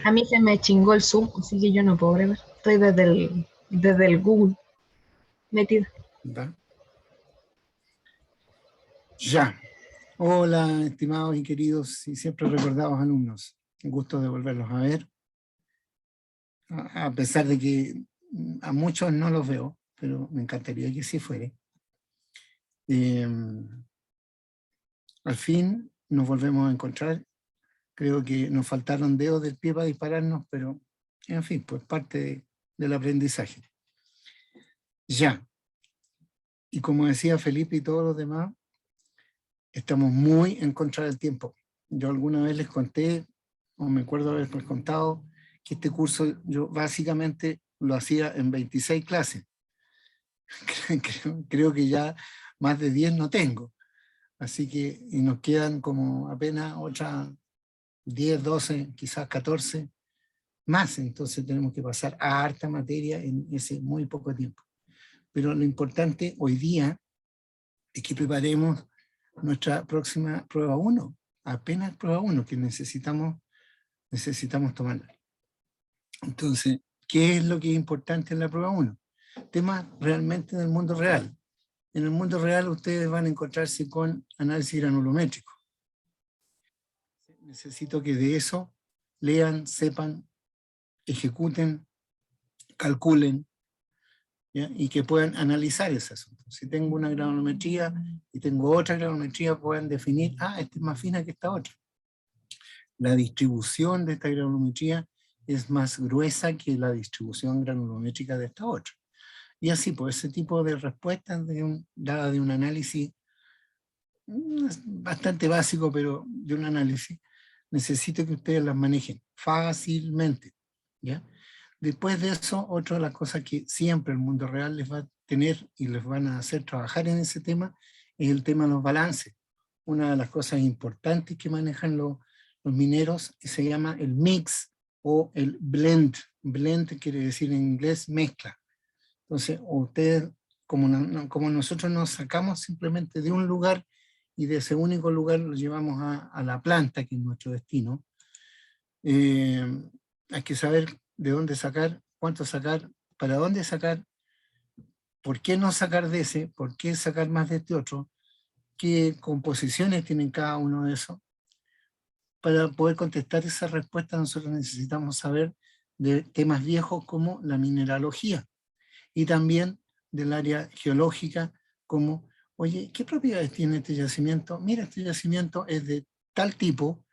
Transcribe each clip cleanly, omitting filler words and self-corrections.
A mí se me chingó el Zoom, así que yo no puedo grabar. Estoy desde el Google metida. ¿Va? Ya. Hola, estimados y queridos y siempre recordados alumnos. Un gusto de volverlos a ver. A pesar de que a muchos no los veo, pero me encantaría que sí fuere. Eh, Al fin nos volvemos a encontrar. Creo que nos faltaron dedos del pie para dispararnos, pero en fin, pues del aprendizaje. Ya. Y como decía Felipe y todos los demás, estamos muy en contra del tiempo. Yo alguna vez les conté, o me acuerdo haberles contado, que este curso yo básicamente lo hacía en 26 clases. Creo que ya más de 10 no tengo. Así que y nos quedan como apenas otras 10, 12, quizás 14 más. Entonces tenemos que pasar a harta materia en ese muy poco tiempo. Pero lo importante hoy día es que preparemos nuestra próxima prueba 1, apenas prueba 1 que necesitamos tomarla. Entonces, ¿qué es lo que es importante en la prueba 1? Temas realmente del mundo real. En el mundo real ustedes van a encontrarse con análisis granulométrico. Necesito que de eso lean, sepan, ejecuten, calculen, ¿ya? Y que puedan analizar ese asunto. Si tengo una granulometría y tengo otra granulometría, puedan definir, esta es más fina que esta otra. La distribución de esta granulometría es más gruesa que la distribución granulométrica de esta otra. Y así, pues ese tipo de respuestas dada de un análisis bastante básico, pero de un análisis, necesito que ustedes las manejen fácilmente, ¿ya? Después de eso, otra de las cosas que siempre el mundo real les va a tener y les van a hacer trabajar en ese tema es el tema de los balances. Una de las cosas importantes que manejan los mineros se llama el mix o el blend. Blend quiere decir en inglés mezcla. Entonces, ustedes, como nosotros nos sacamos simplemente de un lugar y de ese único lugar lo llevamos a la planta, que es nuestro destino, hay que saber de dónde sacar, cuánto sacar, para dónde sacar, por qué no sacar de ese, por qué sacar más de este otro, qué composiciones tienen cada uno de esos. Para poder contestar esa respuesta nosotros necesitamos saber de temas viejos como la mineralogía y también del área geológica como, oye, ¿qué propiedades tiene este yacimiento? Mira, este yacimiento es de tal tipo,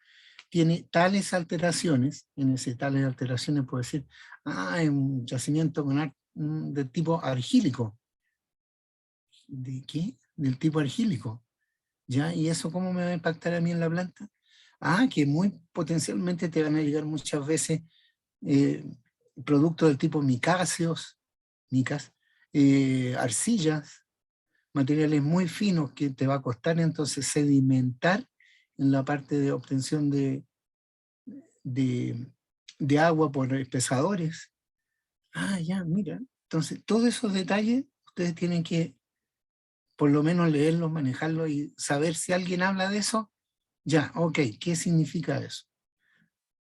tiene tales alteraciones, en ese tales alteraciones puedo decir, es un yacimiento del tipo argílico. ¿De qué? Del tipo argílico. ¿Ya? ¿Y eso cómo me va a impactar a mí en la planta? Que muy potencialmente te van a llegar muchas veces eh, productos del tipo micáceos, micas, arcillas, materiales muy finos que te va a costar entonces sedimentar en la parte de obtención de, de agua por espesadores. Ya, mira. Entonces, todos esos detalles ustedes tienen que por lo menos leerlos, manejarlos y saber si alguien habla de eso. Ya, ok, ¿qué significa eso?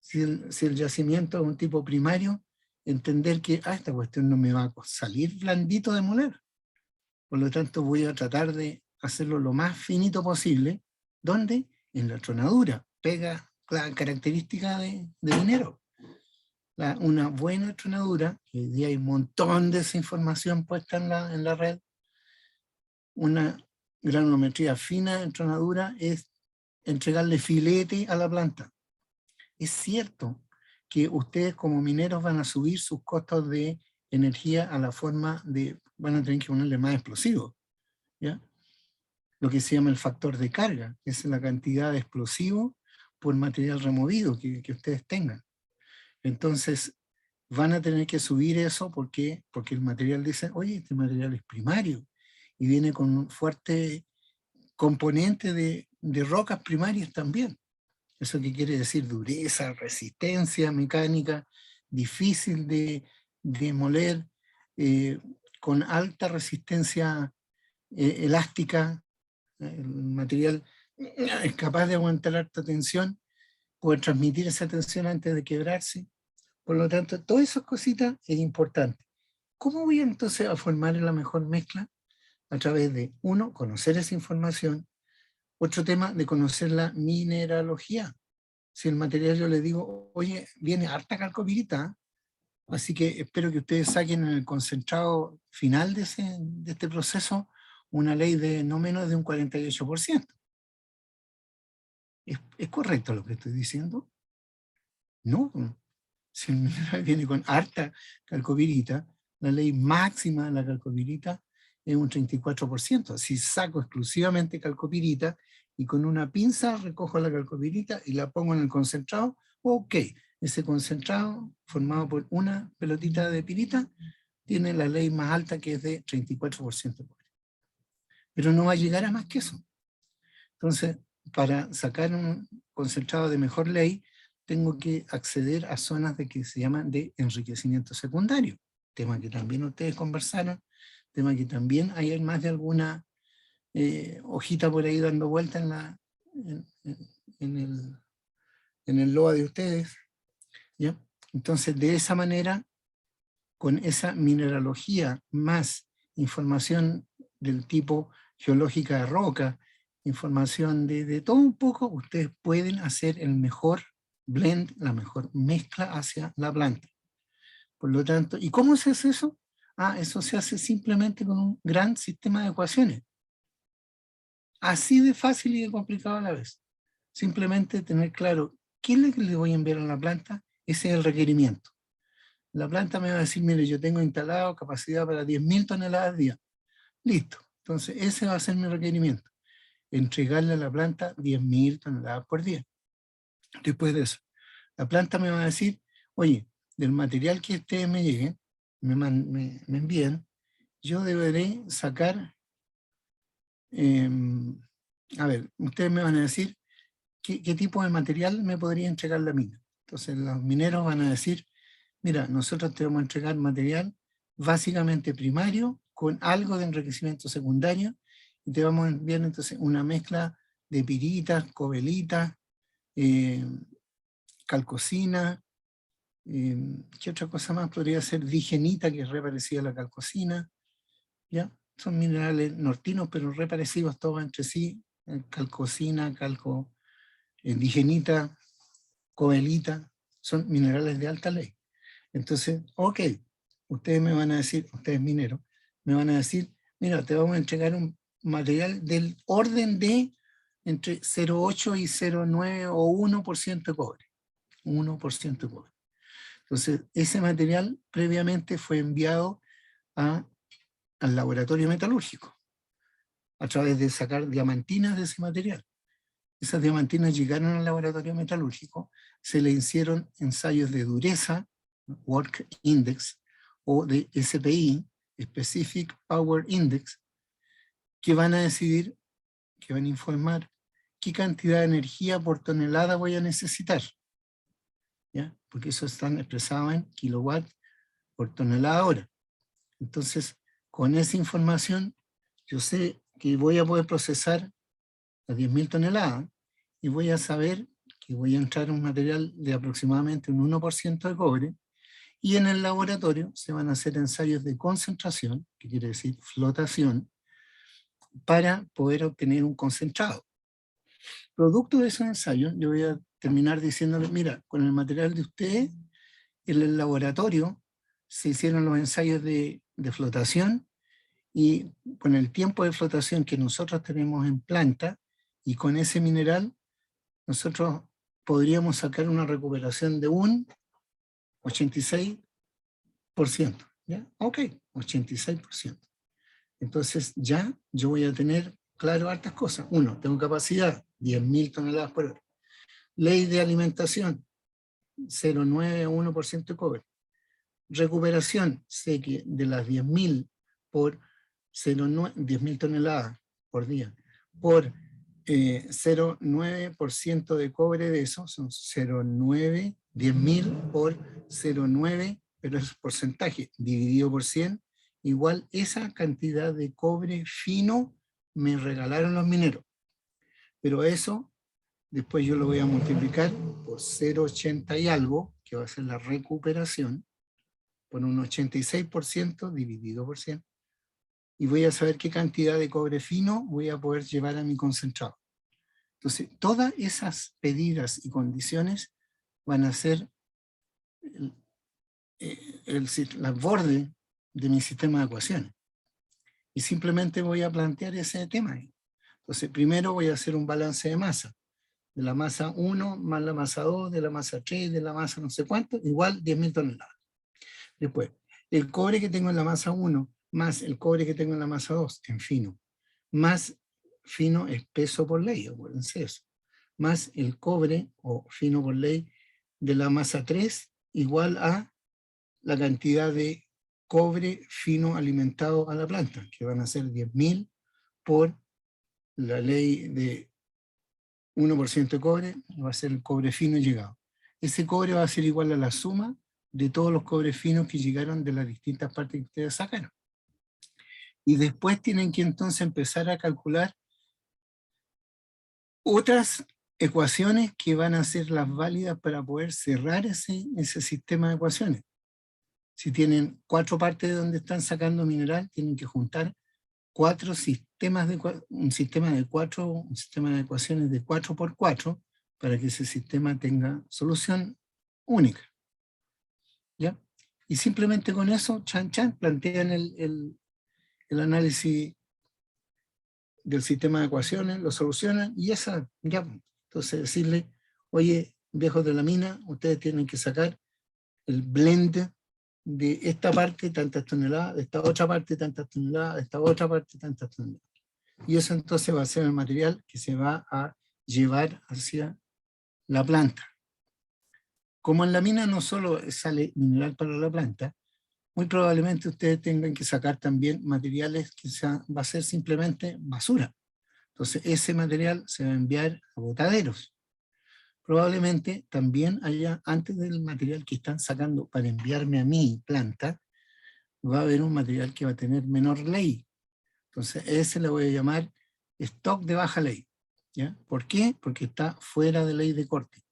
Si el yacimiento es un tipo primario, entender que esta cuestión no me va a salir blandito de moler. Por lo tanto, voy a tratar de hacerlo lo más finito posible. ¿Dónde? En la tronadura. Pega la característica de minero. Una buena tronadura, que hoy día hay un montón de esa información puesta en la red, una granulometría fina en tronadura es entregarle filete a la planta. Es cierto que ustedes como mineros van a subir sus costos de energía a la forma de, van a tener que ponerle más explosivos, ¿ya? Lo que se llama el factor de carga, que es la cantidad de explosivo por material removido que ustedes tengan. Entonces, van a tener que subir eso porque el material dice, oye, este material es primario y viene con un fuerte componente de rocas primarias también. ¿Eso qué quiere decir? Dureza, resistencia mecánica, difícil de moler, con alta resistencia elástica. El material es capaz de aguantar alta tensión poder transmitir esa tensión antes de quebrarse. Por lo tanto, todas esas cositas es importante. ¿Cómo voy entonces a formar la mejor mezcla? A través de, uno, conocer esa información. Otro tema, de conocer la mineralogía. Si el material yo le digo, oye, viene harta calcopirita, así que espero que ustedes saquen en el concentrado final de este proceso una ley de no menos de un 48%. ¿Es correcto lo que estoy diciendo? No. Si el mineral viene con harta calcopirita, la ley máxima de la calcopirita es un 34%. Si saco exclusivamente calcopirita y con una pinza recojo la calcopirita y la pongo en el concentrado, ok, ese concentrado formado por una pelotita de pirita tiene la ley más alta, que es de 34%. Pero no va a llegar a más que eso. Entonces, para sacar un concentrado de mejor ley, tengo que acceder a zonas que se llaman de enriquecimiento secundario, tema que también ustedes conversaron, tema que también hay más de alguna hojita por ahí dando vuelta en el LOA de ustedes, ¿ya? Entonces, de esa manera, con esa mineralogía más información del tipo geológica de roca, información de todo un poco, ustedes pueden hacer el mejor blend, la mejor mezcla hacia la planta. Por lo tanto, ¿y cómo se hace eso? Eso se hace simplemente con un gran sistema de ecuaciones. Así de fácil y de complicado a la vez. Simplemente tener claro qué es lo que le voy a enviar a la planta, ese es el requerimiento. La planta me va a decir, mire, yo tengo instalado capacidad para 10.000 toneladas al día. Listo. Entonces, ese va a ser mi requerimiento. Entregarle a la planta 10.000 toneladas por día. Después de eso, la planta me va a decir, oye, del material que ustedes me lleguen, me envíen, yo deberé sacar, a ver, ustedes me van a decir qué tipo de material me podría entregar la mina. Entonces los mineros van a decir, mira, nosotros te vamos a entregar material básicamente primario con algo de enriquecimiento secundario y te vamos a enviar entonces una mezcla de piritas, cobelitas, calcocina, ¿qué otra cosa más podría ser? Digenita, que es re parecida a la calcocina, ¿ya? Son minerales nortinos, pero re parecidos todos entre sí, calcocina, digenita, cobelita, son minerales de alta ley. Entonces, ok, ustedes me van a decir, ustedes mineros, me van a decir, mira, te vamos a entregar un material del orden de entre 0,8 y 0,9 o 1% de cobre. 1% de cobre. Entonces, ese material previamente fue enviado al laboratorio metalúrgico a través de sacar diamantinas de ese material. Esas diamantinas llegaron al laboratorio metalúrgico, se le hicieron ensayos de dureza, Work Index, o de SPI, Specific Power Index, que van a decidir, que van a informar qué cantidad de energía por tonelada voy a necesitar, ¿ya? Porque eso están expresados en kilowatts por tonelada hora. Entonces, con esa información, yo sé que voy a poder procesar las 10.000 toneladas y voy a saber que voy a entrar un material de aproximadamente un 1% de cobre, y en el laboratorio se van a hacer ensayos de concentración, que quiere decir flotación, para poder obtener un concentrado. Producto de esos ensayos, yo voy a terminar diciéndoles, mira, con el material de ustedes, en el laboratorio se hicieron los ensayos de flotación, y con el tiempo de flotación que nosotros tenemos en planta, y con ese mineral, nosotros podríamos sacar una recuperación de un 86%. ¿Ya? Ok, 86%. Entonces ya yo voy a tener claro hartas cosas. Uno, tengo capacidad, 10.000 toneladas por hora. Ley de alimentación, 0,9 a 1% de cobre. Recuperación, sé que de las 10.000 por 10.000 toneladas por día, por 0,9% de cobre de eso, son 0,9, 10.000 por 0,9, pero es porcentaje, dividido por 100, igual esa cantidad de cobre fino me regalaron los mineros. Pero eso después yo lo voy a multiplicar por 0,80 y algo, que va a ser la recuperación, por un 86% dividido por 100, y voy a saber qué cantidad de cobre fino voy a poder llevar a mi concentrado. Entonces, todas esas medidas y condiciones van a ser la borde de mi sistema de ecuaciones. Y simplemente voy a plantear ese tema. Entonces, primero voy a hacer un balance de masa. De la masa 1 más la masa 2, de la masa 3, de la masa no sé cuánto, igual 10.000 toneladas. Después, el cobre que tengo en la masa 1 más el cobre que tengo en la masa 2, en fino, más fino es peso por ley, acuérdense eso, más el cobre, o fino por ley, de la masa 3, igual a la cantidad de cobre fino alimentado a la planta, que van a ser 10.000 por la ley de 1% de cobre, va a ser el cobre fino llegado. Ese cobre va a ser igual a la suma de todos los cobres finos que llegaron de las distintas partes que ustedes sacaron. Y después tienen que entonces empezar a calcular otras ecuaciones que van a ser las válidas para poder cerrar ese sistema de ecuaciones. Si tienen 4 partes de donde están sacando mineral, tienen que juntar 4 sistemas un sistema de ecuaciones de 4 por 4 para que ese sistema tenga solución única. ¿Ya? Y simplemente con eso, plantean el análisis del sistema de ecuaciones, lo solucionan y esa, ya. Entonces decirle, oye, viejos de la mina, ustedes tienen que sacar el blend de esta parte tantas toneladas, de esta otra parte tantas toneladas, de esta otra parte tantas toneladas. Y eso entonces va a ser el material que se va a llevar hacia la planta. Como en la mina no solo sale mineral para la planta, muy probablemente ustedes tengan que sacar también materiales que va a ser simplemente basura. Entonces ese material se va a enviar a botaderos. Probablemente también haya, antes del material que están sacando para enviarme a mi planta, va a haber un material que va a tener menor ley. Entonces ese le voy a llamar stock de baja ley. ¿Ya? ¿Por qué? Porque está fuera de ley de corte.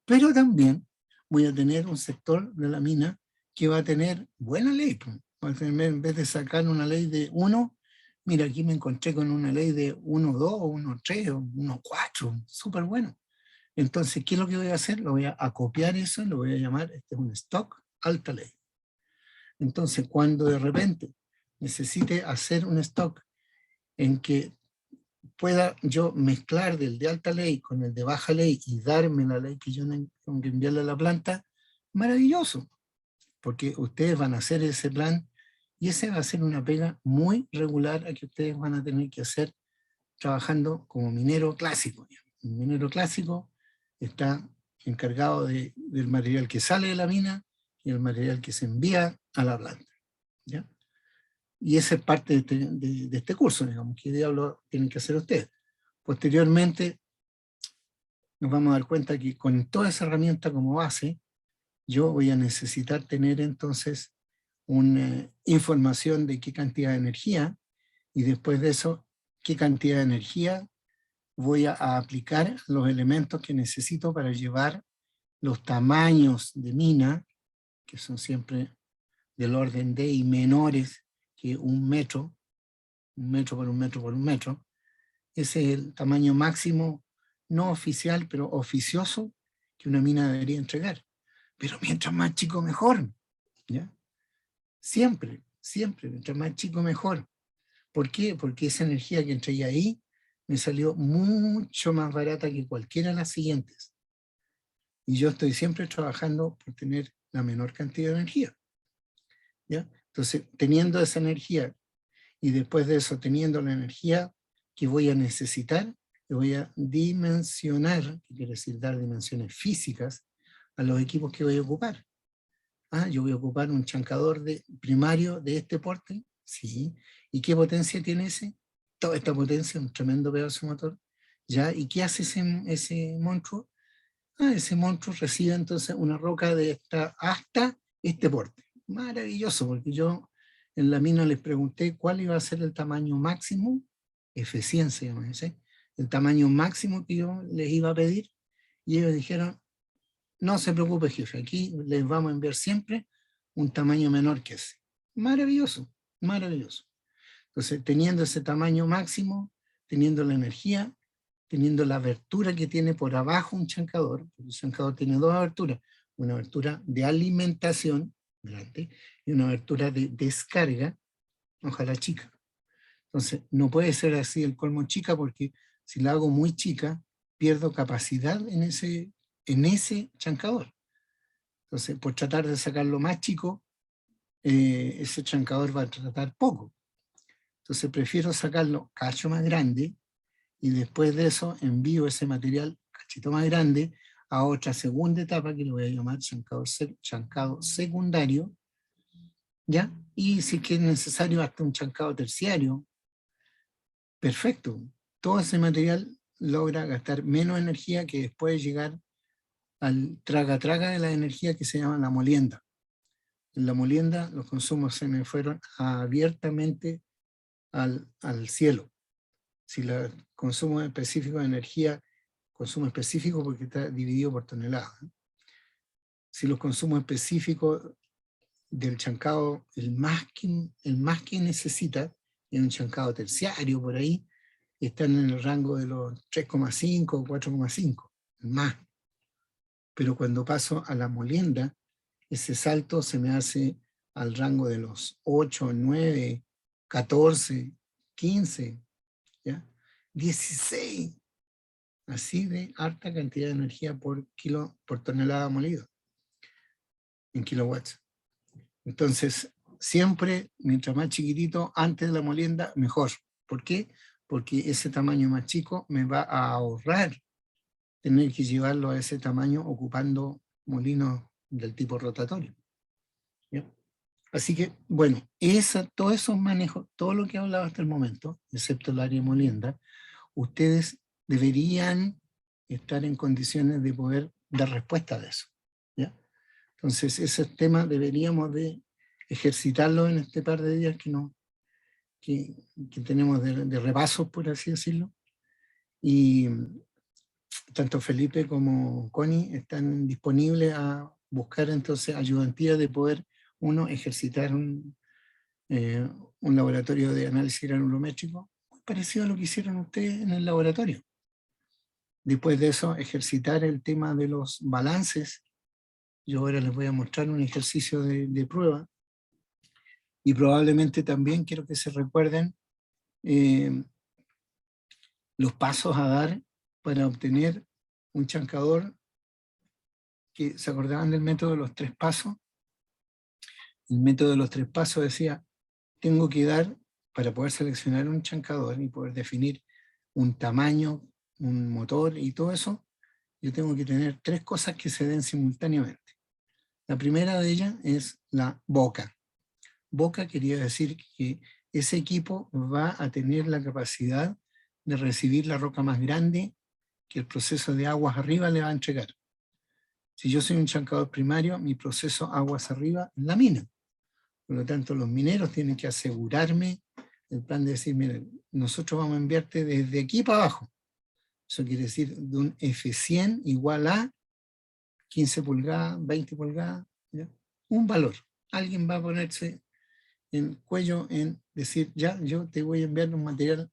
Pero también voy a tener un sector de la mina que va a tener buena ley. Va a tener, en vez de sacar una ley de 1, mira, aquí me encontré con una ley de 1.2 o 1.3 o 1.4, súper bueno. Entonces, ¿qué es lo que voy a hacer? Lo voy a acopiar eso, lo voy a llamar, este es un stock alta ley. Entonces, cuando de repente necesite hacer un stock en que pueda yo mezclar del de alta ley con el de baja ley y darme la ley que yo tengo que enviarle a la planta, maravilloso, porque ustedes van a hacer ese plan y ese va a ser una pega muy regular a que ustedes van a tener que hacer trabajando como minero clásico. El minero clásico está encargado del material que sale de la mina y el material que se envía a la planta. ¿Ya? Y esa es parte de este curso, digamos, que diablo tienen que hacer ustedes. Posteriormente, nos vamos a dar cuenta que con toda esa herramienta como base, yo voy a necesitar tener entonces una información de qué cantidad de energía, y después de eso, qué cantidad de energía voy a aplicar los elementos que necesito para llevar los tamaños de mina, que son siempre del orden de y menores que 1 metro, 1 metro por 1 metro por 1 metro. Ese es el tamaño máximo, no oficial, pero oficioso, que una mina debería entregar. Pero mientras más chico, mejor. ¿Ya? Siempre, siempre, mientras más chico, mejor. ¿Por qué? Porque esa energía que entregué ahí me salió mucho más barata que cualquiera de las siguientes. Y yo estoy siempre trabajando por tener la menor cantidad de energía. ¿Ya? Entonces, teniendo esa energía y después de eso teniendo la energía que voy a necesitar, le voy a dimensionar, que quiere decir dar dimensiones físicas, a los equipos que voy a ocupar. Yo voy a ocupar un chancador primario de este porte, sí. ¿Y qué potencia tiene ese? Toda esta potencia, un tremendo pedazo de motor. ¿Ya? ¿Y qué hace ese monstruo? Ese monstruo recibe entonces una roca de hasta este porte. Maravilloso, porque yo en la mina les pregunté cuál iba a ser el tamaño máximo, F100 se llama ese, el tamaño máximo que yo les iba a pedir, y ellos dijeron, no se preocupe, jefe, aquí les vamos a enviar siempre un tamaño menor que ese. Maravilloso, maravilloso. Entonces, teniendo ese tamaño máximo, teniendo la energía, teniendo la abertura que tiene por abajo un chancador, porque el chancador tiene dos aberturas, una abertura de alimentación grande y una abertura de descarga, ojalá chica. Entonces, no puede ser así el colmo chica, porque si la hago muy chica, pierdo capacidad en ese chancador. Entonces, por tratar de sacarlo más chico, ese chancador va a tratar poco. Entonces, prefiero sacarlo cacho más grande, y después de eso envío ese material cachito más grande a otra segunda etapa que le voy a llamar chancado secundario, ¿ya? Y si es que es necesario hasta un chancado terciario, perfecto. Todo ese material logra gastar menos energía, que después llegar al traga-traga de la energía que se llama la molienda. En la molienda los consumos se me fueron abiertamente al cielo. Si el consumo específico de energía, consumo específico porque está dividido por tonelada. Si los consumos específicos del chancado, el más que necesita, en un chancado terciario por ahí, están en el rango de los 3,5 o 4,5, más. Pero cuando paso a la molienda, ese salto se me hace al rango de los 8, 9, 14, 15, ¿ya? 16, así de alta cantidad de energía por tonelada molido, en kilowatts. Entonces, siempre, mientras más chiquitito, antes de la molienda, mejor. ¿Por qué? Porque ese tamaño más chico me va a ahorrar tener que llevarlo a ese tamaño ocupando molinos del tipo rotatorio. ¿Ya? Así que, bueno, todos esos manejos, todo lo que he hablado hasta el momento, excepto el área de molienda, ustedes deberían estar en condiciones de poder dar respuesta a eso. ¿Ya? Entonces, ese tema deberíamos de ejercitarlo en este par de días que tenemos de repasos, por así decirlo. Y tanto Felipe como Connie están disponibles a buscar entonces ayudantías de poder uno ejercitar un laboratorio de análisis granulométrico muy parecido a lo que hicieron ustedes en el laboratorio. Después de eso, ejercitar el tema de los balances. Yo ahora les voy a mostrar un ejercicio de prueba, y probablemente también quiero que se recuerden los pasos a dar para obtener un chancador. Que se acordaban del método de los 3 pasos. El método de los 3 pasos decía, tengo que dar, para poder seleccionar un chancador y poder definir un tamaño, un motor y todo eso, yo tengo que tener 3 cosas que se den simultáneamente. La primera de ellas es la boca. Boca quería decir que ese equipo va a tener la capacidad de recibir la roca más grande que el proceso de aguas arriba le va a entregar. Si yo soy un chancador primario, mi proceso aguas arriba es la mina. Por lo tanto, los mineros tienen que asegurarme el plan de decir, miren, nosotros vamos a enviarte desde aquí para abajo. Eso quiere decir de un F100 igual a 15 pulgadas, 20 pulgadas, ¿ya? Un valor. Alguien va a ponerse en cuello en decir, ya, yo te voy a enviar un material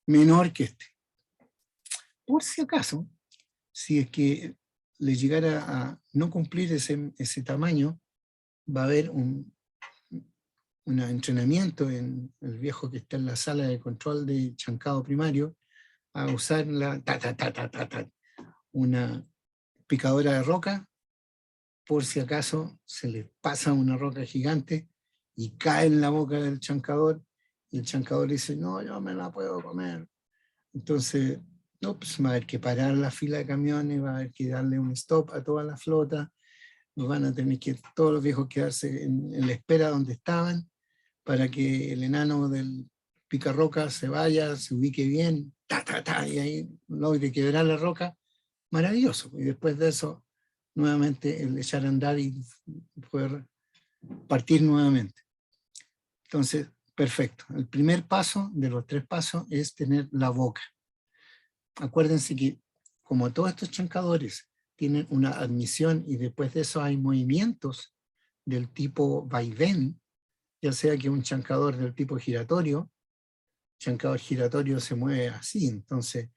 menor que este. Por si acaso, si es que le llegara a no cumplir ese tamaño, va a haber un entrenamiento en el viejo que está en la sala de control de chancado primario, a usar una picadora de roca, por si acaso se le pasa una roca gigante y cae en la boca del chancador, y el chancador dice, no, yo me la puedo comer. Entonces, no, pues va a haber que parar la fila de camiones, va a haber que darle un stop a toda la flota, nos van a tener que todos los viejos quedarse en la espera donde estaban, para que el enano del picarroca se vaya, se ubique bien, y ahí logre quebrar la roca, maravilloso. Y después de eso, nuevamente el echar a andar y poder partir nuevamente. Entonces, perfecto. El primer paso de los 3 pasos es tener la boca. acuérdense que como todos estos chancadores tienen una admisión y después de eso hay movimientos del tipo vaivén, ya sea que un chancador del tipo giratorio, chancador giratorio se mueve así, entonces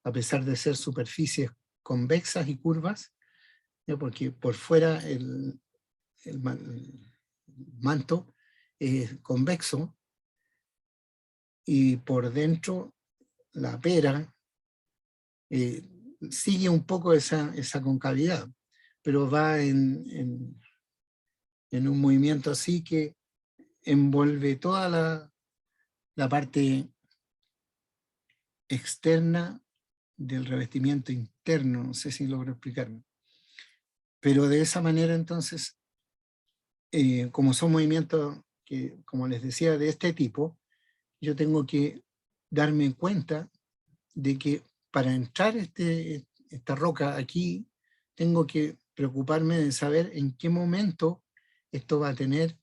a pesar de ser superficies convexas y curvas, ¿ya? Porque por fuera el manto es convexo y por dentro la pera sigue un poco esa concavidad, pero va en un movimiento así que envuelve toda la parte externa del revestimiento interno, no sé si logro explicarme. Pero de esa manera entonces, como son movimientos que, como les decía, de este tipo, yo tengo que darme cuenta de que para entrar esta roca aquí, tengo que preocuparme de saber en qué momento esto va a tener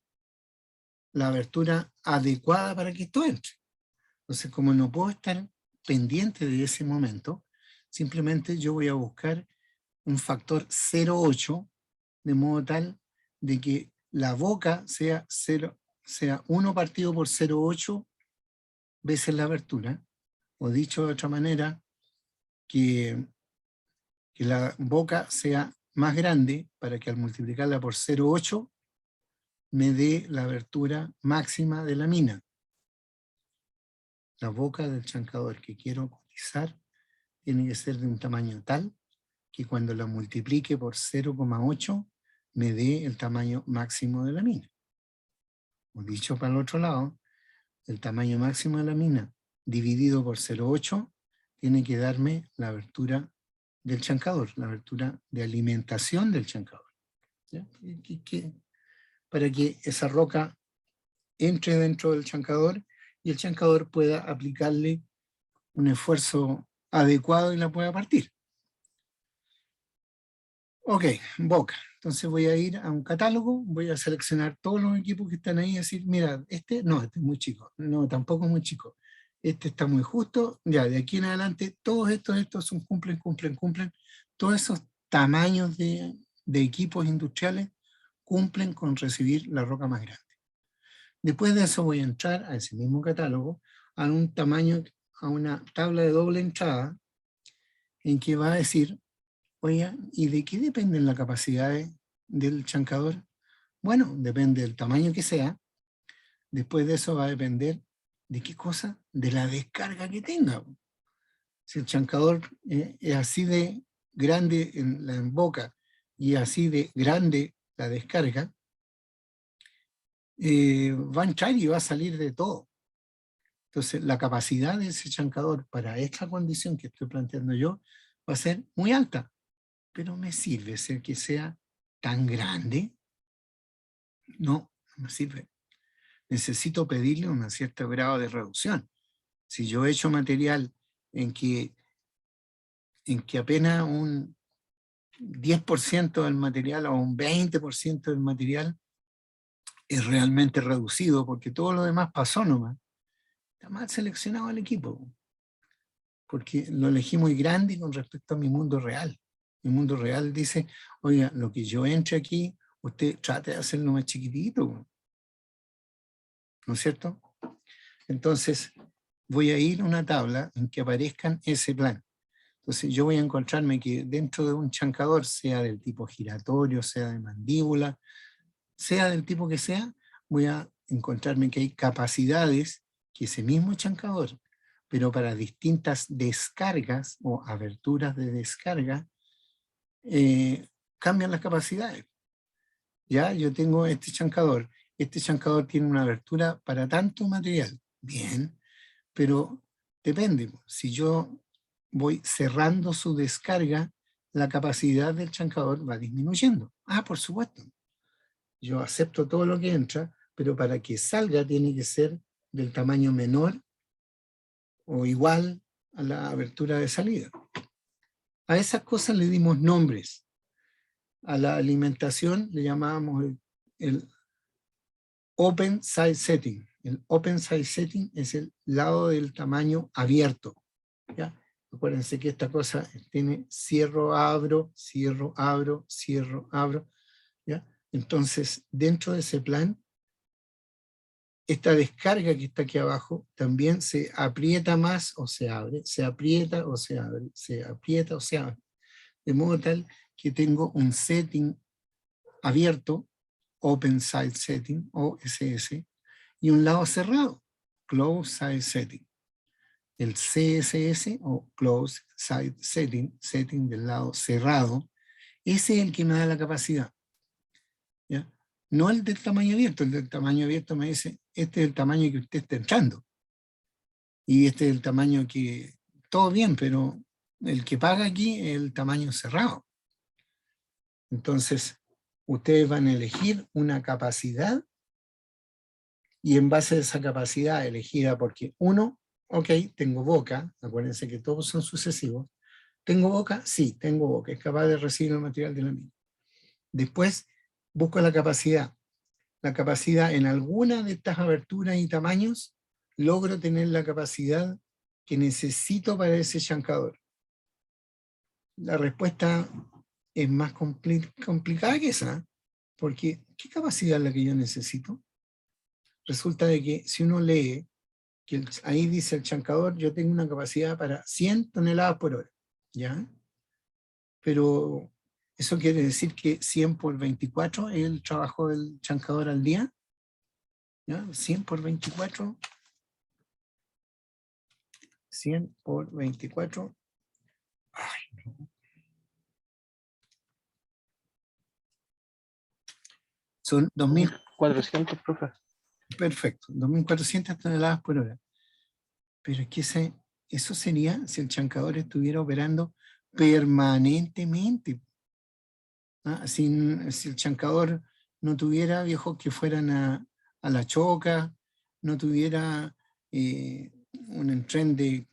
la abertura adecuada para que esto entre. Entonces, como no puedo estar pendiente de ese momento, simplemente yo voy a buscar un factor 0,8 de modo tal de que la boca sea 1 partido por 0,8 veces la abertura, o dicho de otra manera, que la boca sea más grande para que al multiplicarla por 0,8 me dé la abertura máxima de la mina. La boca del chancador que quiero cotizar tiene que ser de un tamaño tal que cuando la multiplique por 0,8 me dé el tamaño máximo de la mina. O dicho para el otro lado, el tamaño máximo de la mina dividido por 0,8 tiene que darme la abertura del chancador, la abertura de alimentación del chancador. ¿Ya? Para que esa roca entre dentro del chancador y el chancador pueda aplicarle un esfuerzo adecuado y la pueda partir. Ok, boca. Entonces voy a ir a un catálogo, voy a seleccionar todos los equipos que están ahí y decir, mira, este es muy chico, no, tampoco es muy chico. Este está muy justo, ya, de aquí en adelante, todos estos son cumplen. Todos esos tamaños de equipos industriales cumplen con recibir la roca más grande. Después de eso voy a entrar a ese mismo catálogo, a un tamaño, a una tabla de doble entrada, en que va a decir, oiga, ¿y de qué dependen las capacidades del chancador? Bueno, depende del tamaño que sea. Después de eso va a depender de qué cosa, de la descarga que tenga. Si el chancador es así de grande en la boca y así de grande la descarga, va a entrar y va a salir de todo. Entonces, la capacidad de ese chancador para esta condición que estoy planteando yo va a ser muy alta, pero me sirve ser que sea tan grande. No, no me sirve. Necesito pedirle un cierto grado de reducción. Si yo he hecho material en que apenas un 10% del material o un 20% del material es realmente reducido, porque todo lo demás pasó nomás, está mal seleccionado el equipo, porque lo elegí muy grande con respecto a mi mundo real. Mi mundo real dice, oiga, lo que yo entre aquí, usted trate de hacerlo más chiquitito, ¿no es cierto? Entonces, voy a ir a una tabla en que aparezcan ese plan. Entonces, yo voy a encontrarme que dentro de un chancador, sea del tipo giratorio, sea de mandíbula, sea del tipo que sea, voy a encontrarme que hay capacidades que ese mismo chancador, pero para distintas descargas o aberturas de descarga, cambian las capacidades. Ya, yo tengo este chancador tiene una abertura para tanto material, bien, pero depende, si yo voy cerrando su descarga, la capacidad del chancador va disminuyendo. Ah, por supuesto, yo acepto todo lo que entra, pero para que salga tiene que ser del tamaño menor o igual a la abertura de salida. A esas cosas le dimos nombres. A la alimentación le llamábamos el open size setting. El open size setting es el lado del tamaño abierto, ¿ya? Acuérdense que esta cosa tiene cierro, abro, cierro, abro, cierro, abro. ¿Ya? Entonces, dentro de ese plan, esta descarga que está aquí abajo también se aprieta más o se abre, se aprieta o se abre, se aprieta o se abre. De modo tal que tengo un setting abierto, Open Side Setting, OSS, y un lado cerrado, Closed Side Setting. El CSS o Closed Side Setting, setting del lado cerrado, ese es el que me da la capacidad. ¿Ya? No el del tamaño abierto. El del tamaño abierto me dice, este es el tamaño que usted está entrando. Y este es el tamaño que, todo bien, pero el que paga aquí es el tamaño cerrado. Entonces, ustedes van a elegir una capacidad y en base a esa capacidad elegida, porque uno, ok, tengo boca, acuérdense que todos son sucesivos. ¿Tengo boca? Sí, tengo boca, es capaz de recibir el material de la misma. Después, busco la capacidad. La capacidad en alguna de estas aberturas y tamaños, logro tener la capacidad que necesito para ese chancador. La respuesta es más complicada que esa, porque ¿qué capacidad es la que yo necesito? Resulta de que si uno lee, que ahí dice el chancador, yo tengo una capacidad para 100 toneladas por hora, ¿ya? Pero eso quiere decir que 100 por 24 es el trabajo del chancador al día, ¿ya? 100 por 24, 100 por 24. Ay, no. Son 2000, 400, profe. perfecto, 2.400 toneladas por hora. Pero es que eso sería si el chancador estuviera operando permanentemente. ¿Ah? Si el chancador no tuviera viejos que fueran a la choca, no tuviera un tren de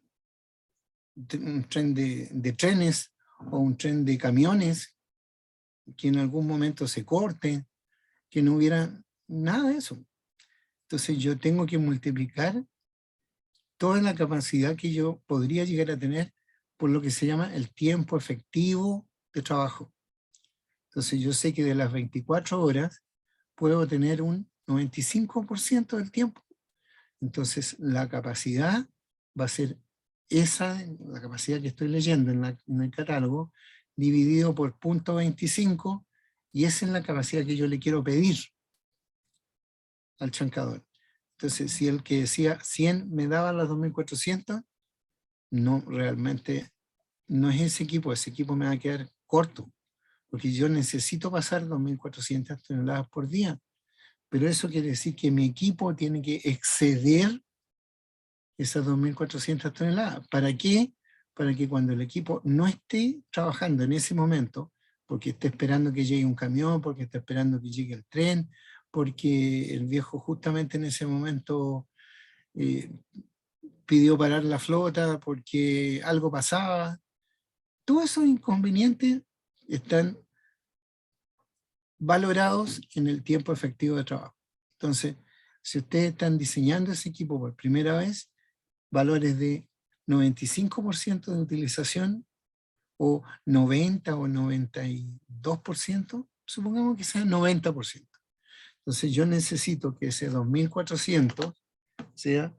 trenes o un tren de camiones que en algún momento se corte, que no hubiera nada de eso. Entonces yo tengo que multiplicar toda la capacidad que yo podría llegar a tener por lo que se llama el tiempo efectivo de trabajo. Entonces yo sé que de las 24 horas puedo tener un 95% del tiempo. Entonces la capacidad va a ser esa, la capacidad que estoy leyendo en el catálogo, dividido por 0.25, y esa es la capacidad que yo le quiero pedir al chancador. Entonces, si el que decía 100 me daba las 2.400, no, realmente no es ese equipo me va a quedar corto, porque yo necesito pasar 2.400 toneladas por día. Pero eso quiere decir que mi equipo tiene que exceder esas 2.400 toneladas. ¿Para qué? Para que cuando el equipo no esté trabajando en ese momento, porque está esperando que llegue un camión, porque está esperando que llegue el tren, porque el viejo justamente en ese momento pidió parar la flota porque algo pasaba. Todos esos inconvenientes están valorados en el tiempo efectivo de trabajo. Entonces, si ustedes están diseñando ese equipo por primera vez, valores de 95% de utilización o 90 o 92%, supongamos que sea 90%. Entonces yo necesito que ese 2.400 sea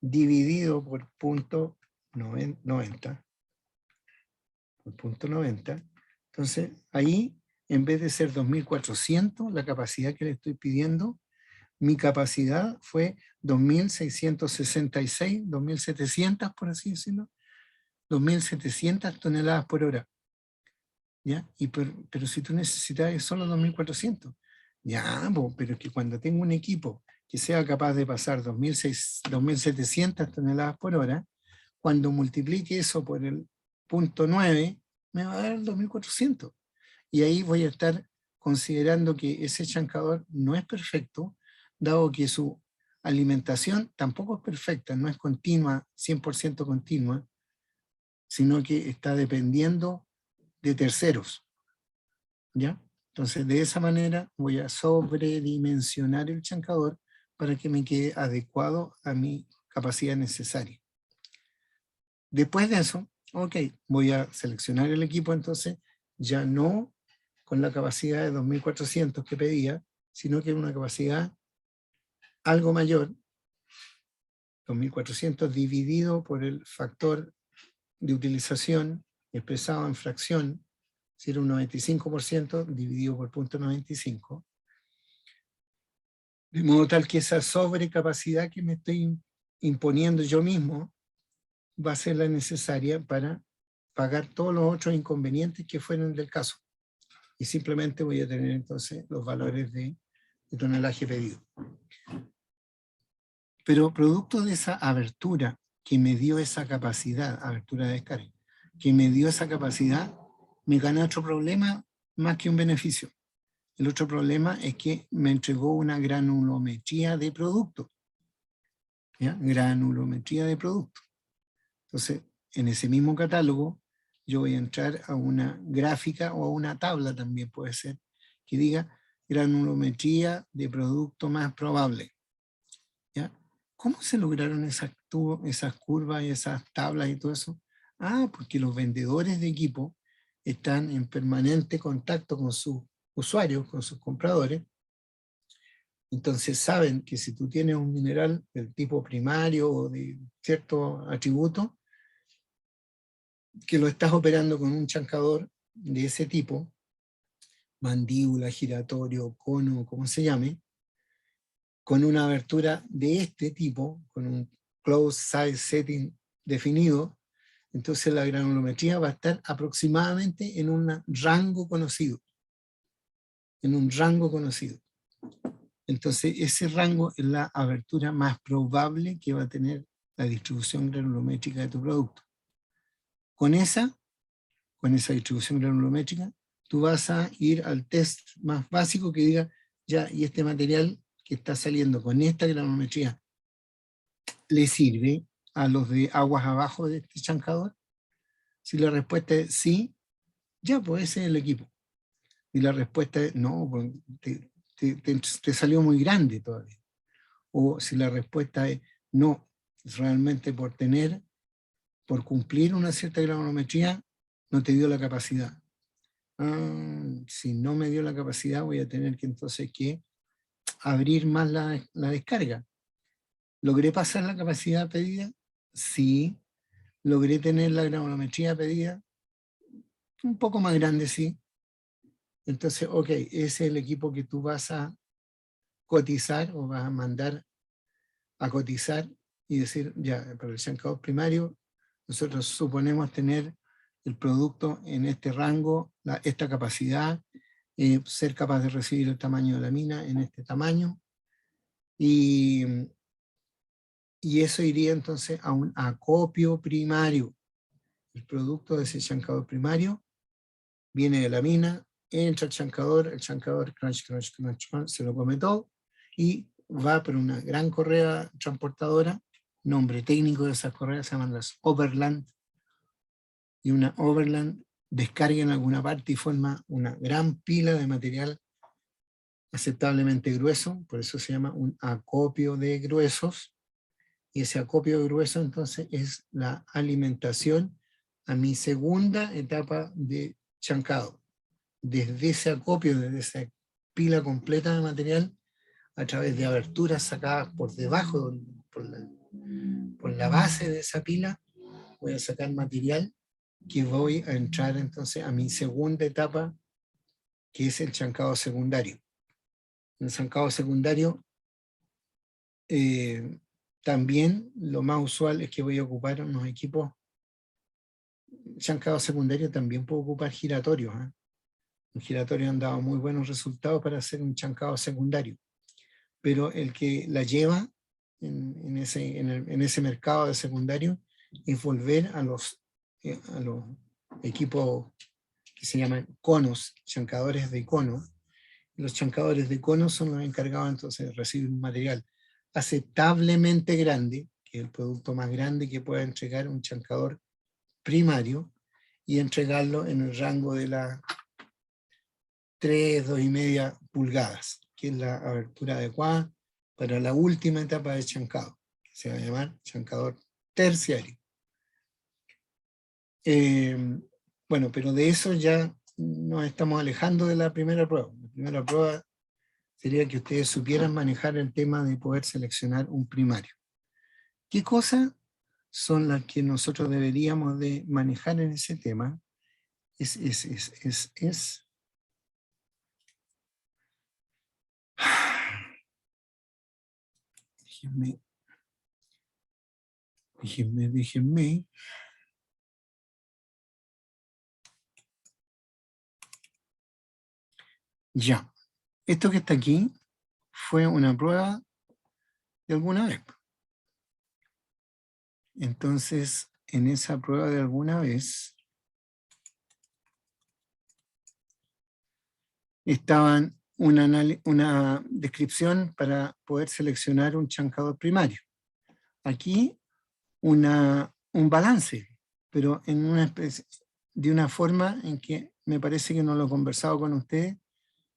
dividido por punto 90, por punto 90. Entonces ahí, en vez de ser 2.400, la capacidad que le estoy pidiendo, mi capacidad fue 2.666, 2.700, por así decirlo, 2.700 toneladas por hora. ¿Ya? Pero si tú necesitas solo 2.400, ya, pero es que cuando tengo un equipo que sea capaz de pasar 2.700 toneladas por hora, cuando multiplique eso por el punto 9, me va a dar el 2.400. Y ahí voy a estar considerando que ese chancador no es perfecto, dado que su alimentación tampoco es perfecta, no es continua, 100% continua, sino que está dependiendo de terceros, ¿ya? Entonces, de esa manera voy a sobredimensionar el chancador para que me quede adecuado a mi capacidad necesaria. Después de eso, Ok, voy a seleccionar el equipo entonces, ya no con la capacidad de 2400 que pedía, sino que una capacidad algo mayor, 2400 dividido por el factor de utilización expresado en fracción, si era un 95% dividido por 0.95, de modo tal que esa sobrecapacidad que me estoy imponiendo yo mismo va a ser la necesaria para pagar todos los otros inconvenientes que fueran del caso. Y simplemente voy a tener entonces los valores de tonelaje pedido. Pero producto de esa abertura que me dio esa capacidad, abertura de descarga, que me dio esa capacidad, me gana otro problema más que un beneficio. El otro problema es que me entregó una granulometría de producto. ¿Ya? Granulometría de producto. Entonces, en ese mismo catálogo, yo voy a entrar a una gráfica o a una tabla también puede ser, que diga granulometría de producto más probable. ¿Ya? ¿Cómo se lograron esas curvas y esas tablas y todo eso? Ah, porque los vendedores de equipo están en permanente contacto con sus usuarios, con sus compradores. Entonces saben que si tú tienes un mineral del tipo primario o de cierto atributo, que lo estás operando con un chancador de ese tipo, mandíbula, giratorio, cono, como se llame, con una abertura de este tipo, con un close size setting definido, entonces la granulometría va a estar aproximadamente en un rango conocido. En un rango conocido. Entonces ese rango es la abertura más probable que va a tener la distribución granulométrica de tu producto. Con esa distribución granulométrica, tú vas a ir al test más básico que diga, ya, y este material que está saliendo con esta granulometría, ¿le sirve a los de aguas abajo de este chancador? Si la respuesta es sí, ya, pues ese es el equipo. Y la respuesta es no, pues, te salió muy grande todavía. O si la respuesta es no, realmente por cumplir una cierta granulometría, no te dio la capacidad. Si no me dio la capacidad, voy a tener que entonces abrir más la descarga. ¿Logré pasar la capacidad pedida? Sí. ¿Logré tener la granulometría pedida? Un poco más grande, sí. Entonces, ok, ese es el equipo que tú vas a cotizar o vas a mandar a cotizar y decir, ya, para el chancador primario, nosotros suponemos tener el producto en este rango, esta capacidad, ser capaz de recibir el tamaño de la mina en este tamaño, y eso iría entonces a un acopio primario. El producto de ese chancador primario viene de la mina, entra el chancador crunch, crunch, crunch, crunch, se lo come todo y va por una gran correa transportadora. Nombre técnico de esas correas se llaman las overland, y una overland descarga en alguna parte y forma una gran pila de material aceptablemente grueso, por eso se llama un acopio de gruesos, y ese acopio de grueso entonces es la alimentación a mi segunda etapa de chancado. Desde ese acopio, desde esa pila completa de material, a través de aberturas sacadas por debajo, por la base de esa pila, voy a sacar material que voy a entrar entonces a mi segunda etapa, que es el chancado secundario. En el chancado secundario, también lo más usual es que voy a ocupar unos equipos. Chancado secundario también puedo ocupar giratorios. Un giratorio han dado muy buenos resultados para hacer un chancado secundario. Pero el que la lleva en ese mercado de secundario es volver a los equipos que se llaman conos, chancadores de cono. Los chancadores de cono son los encargados entonces de recibir un material aceptablemente grande, que es el producto más grande que pueda entregar un chancador primario, y entregarlo en el rango de las 3, 2,5 pulgadas, que es la abertura adecuada para la última etapa de chancado, que se va a llamar chancador terciario. Bueno, pero de eso ya nos estamos alejando de la primera prueba. La primera prueba sería que ustedes supieran manejar el tema de poder seleccionar un primario. ¿Qué cosas son las que nosotros deberíamos de manejar en ese tema? Déjenme. Ya. Esto que está aquí fue una prueba de alguna vez. Entonces, en esa prueba de alguna vez, estaban una descripción para poder seleccionar un chancador primario. Aquí un balance, pero en una especie, de una forma en que me parece que no lo he conversado con ustedes,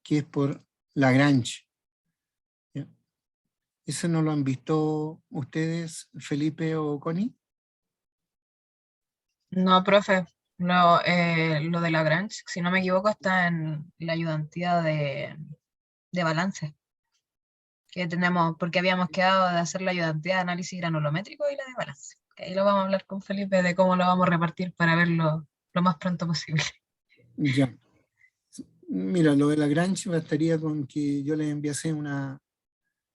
que es por Lagrange. ¿Ya? ¿Eso no lo han visto ustedes, Felipe o Connie? No, profe, lo de Lagrange, si no me equivoco, está en la ayudantía de balance que tenemos, porque habíamos quedado de hacer la ayudantía de análisis granulométrico y la de balance. Que ahí lo vamos a hablar con Felipe de cómo lo vamos a repartir para verlo lo más pronto posible. Ya. Mira, lo de Lagrange bastaría con que yo les enviase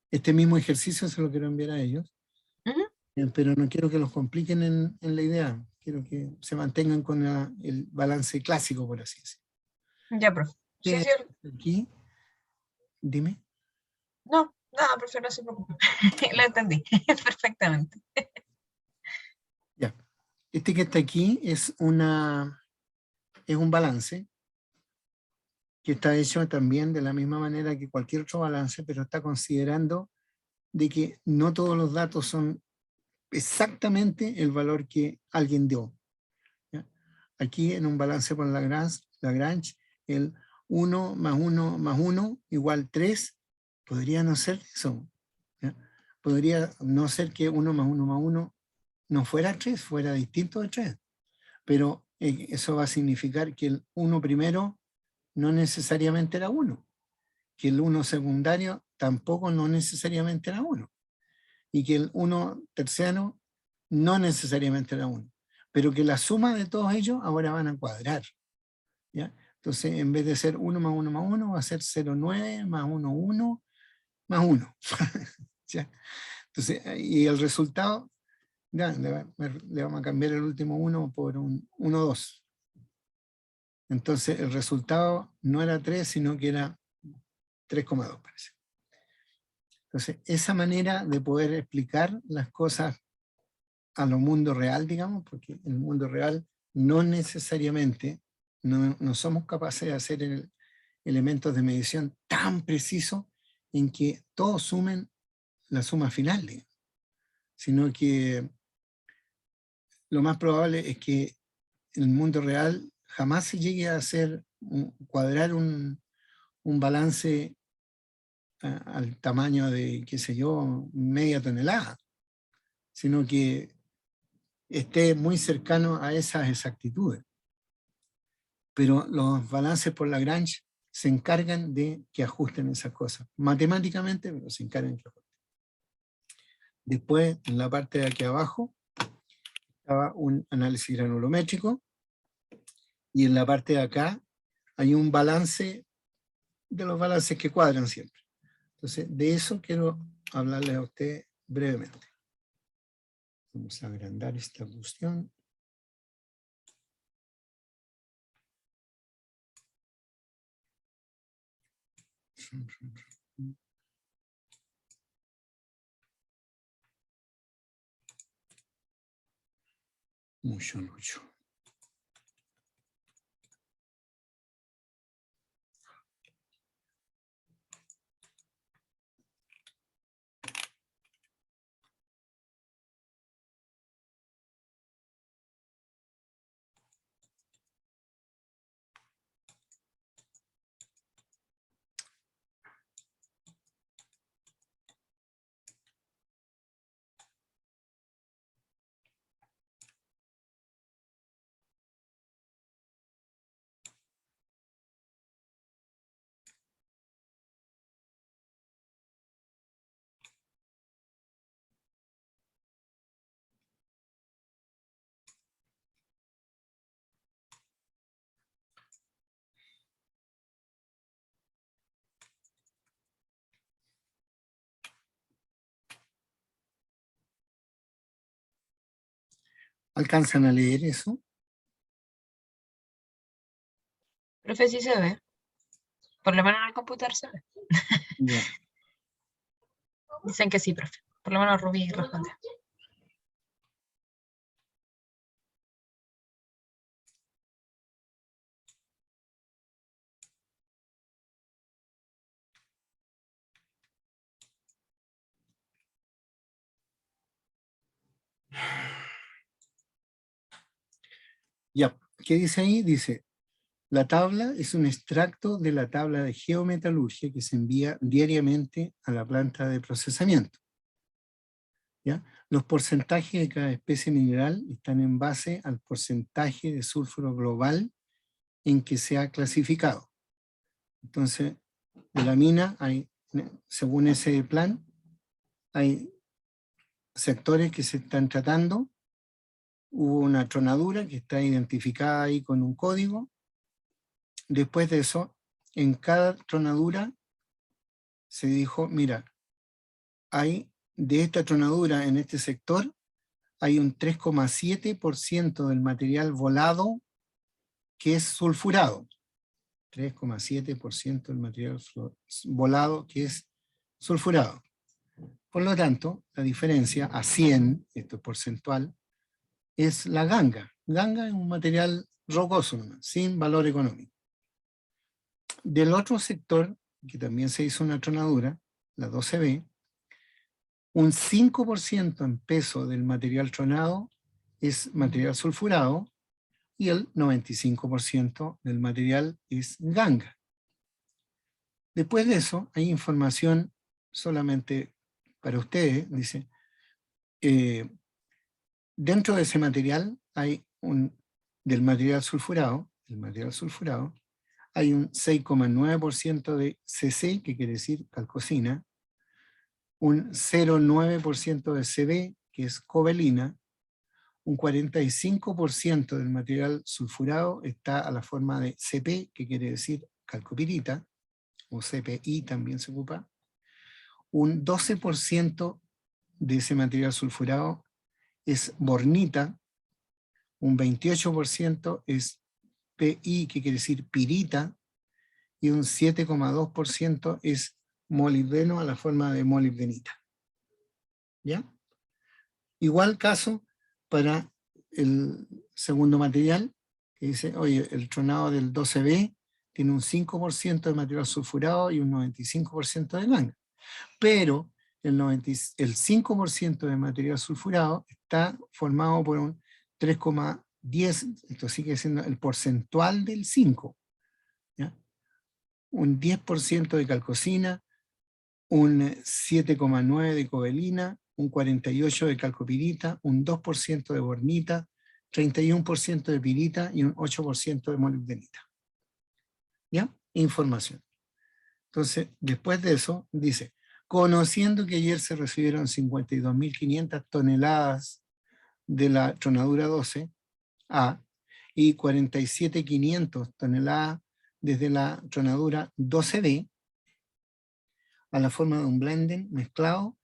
este mismo ejercicio, se lo quiero enviar a ellos, Ujú. pero no quiero que los compliquen en la idea, quiero que se mantengan con el balance clásico, por así decirlo. Ya, profe. Sí, sí, Aquí, dime. no, nada, profe, no se preocupe. Lo entendí perfectamente. Ya. Este que está aquí es un balance que está hecho también de la misma manera que cualquier otro balance, pero está considerando de que no todos los datos son exactamente el valor que alguien dio. ¿Ya? Aquí en un balance con Lagrange, el 1 más 1 más 1 igual 3, podría no ser eso. ¿Ya? Podría no ser que 1 más 1 más 1 no fuera 3, fuera distinto de 3. Pero eso va a significar que el 1 primero no necesariamente era 1, que el 1 secundario tampoco no necesariamente era 1, y que el 1 terciano no necesariamente era 1, pero que la suma de todos ellos ahora van a cuadrar. ¿Ya? Entonces, en vez de ser 1 más 1 más 1, va a ser 0,9 más 1, 1 más 1. ¿Ya? Entonces, y el resultado, ya, le vamos a cambiar el último 1 por un 1, 2. Entonces, el resultado no era 3, sino que era 3,2, parece. Entonces, esa manera de poder explicar las cosas a lo mundo real, digamos, porque en el mundo real no necesariamente no somos capaces de hacer elementos de medición tan precisos en que todos sumen la suma final, digamos, sino que lo más probable es que en el mundo real jamás se llegue a hacer cuadrar un balance al tamaño de, qué sé yo, media tonelada, sino que esté muy cercano a esas exactitudes. Pero los balances por Lagrange se encargan de que ajusten esas cosas. Matemáticamente, pero se encargan de que ajusten. Después, en la parte de aquí abajo, estaba un análisis granulométrico, y en la parte de acá hay un balance de los balances que cuadran siempre. Entonces, de eso quiero hablarles a usted brevemente. Vamos a agrandar esta cuestión. Mucho. ¿Alcanzan a leer eso? Profe, sí se ve. Por lo menos en el computador se ve. Ya. Dicen que sí, profe. Por lo menos Rubí responde. Ya. ¿Qué dice ahí? Dice, la tabla es un extracto de la tabla de geometalurgia que se envía diariamente a la planta de procesamiento. ¿Ya? Los porcentajes de cada especie mineral están en base al porcentaje de sulfuro global en que se ha clasificado. Entonces, de la mina, hay, según ese plan, hay sectores que se están tratando. Hubo una tronadura que está identificada ahí con un código. Después de eso, en cada tronadura se dijo, mira, hay de esta tronadura en este sector, hay un 3,7% del material volado que es sulfurado. 3,7% del material volado que es sulfurado. Por lo tanto, la diferencia a 100, esto es porcentual, es la ganga. Ganga es un material rocoso, sin valor económico. Del otro sector, que también se hizo una tronadura, la 12B, un 5% en peso del material tronado es material sulfurado y el 95% del material es ganga. Después de eso, hay información solamente para ustedes, dice, dentro de ese material hay del material sulfurado, hay un 6,9% de CC, que quiere decir calcosina, un 0,9% de CB, que es cobalina, un 45% del material sulfurado está a la forma de CP, que quiere decir calcopirita, o CPI también se ocupa, un 12% de ese material sulfurado es bornita, un 28% es PI, que quiere decir pirita, y un 7,2% es molibdeno a la forma de molibdenita. ¿Ya? Igual caso para el segundo material, que dice, oye, el tronado del 12B tiene un 5% de material sulfurado y un 95% de ganga. Pero el 5% de material sulfurado está formado por un 3,10, esto sigue siendo el porcentual del 5, ¿ya? Un 10% de calcosina, un 7,9% de cobalina, un 48% de calcopirita, un 2% de bornita, 31% de pirita y un 8% de molibdenita. ¿Ya? Información. Entonces, después de eso, dice, conociendo que ayer se recibieron 52.500 toneladas de la tronadura 12A y 47.500 toneladas desde la tronadura 12B, a la forma de un blending mezclado,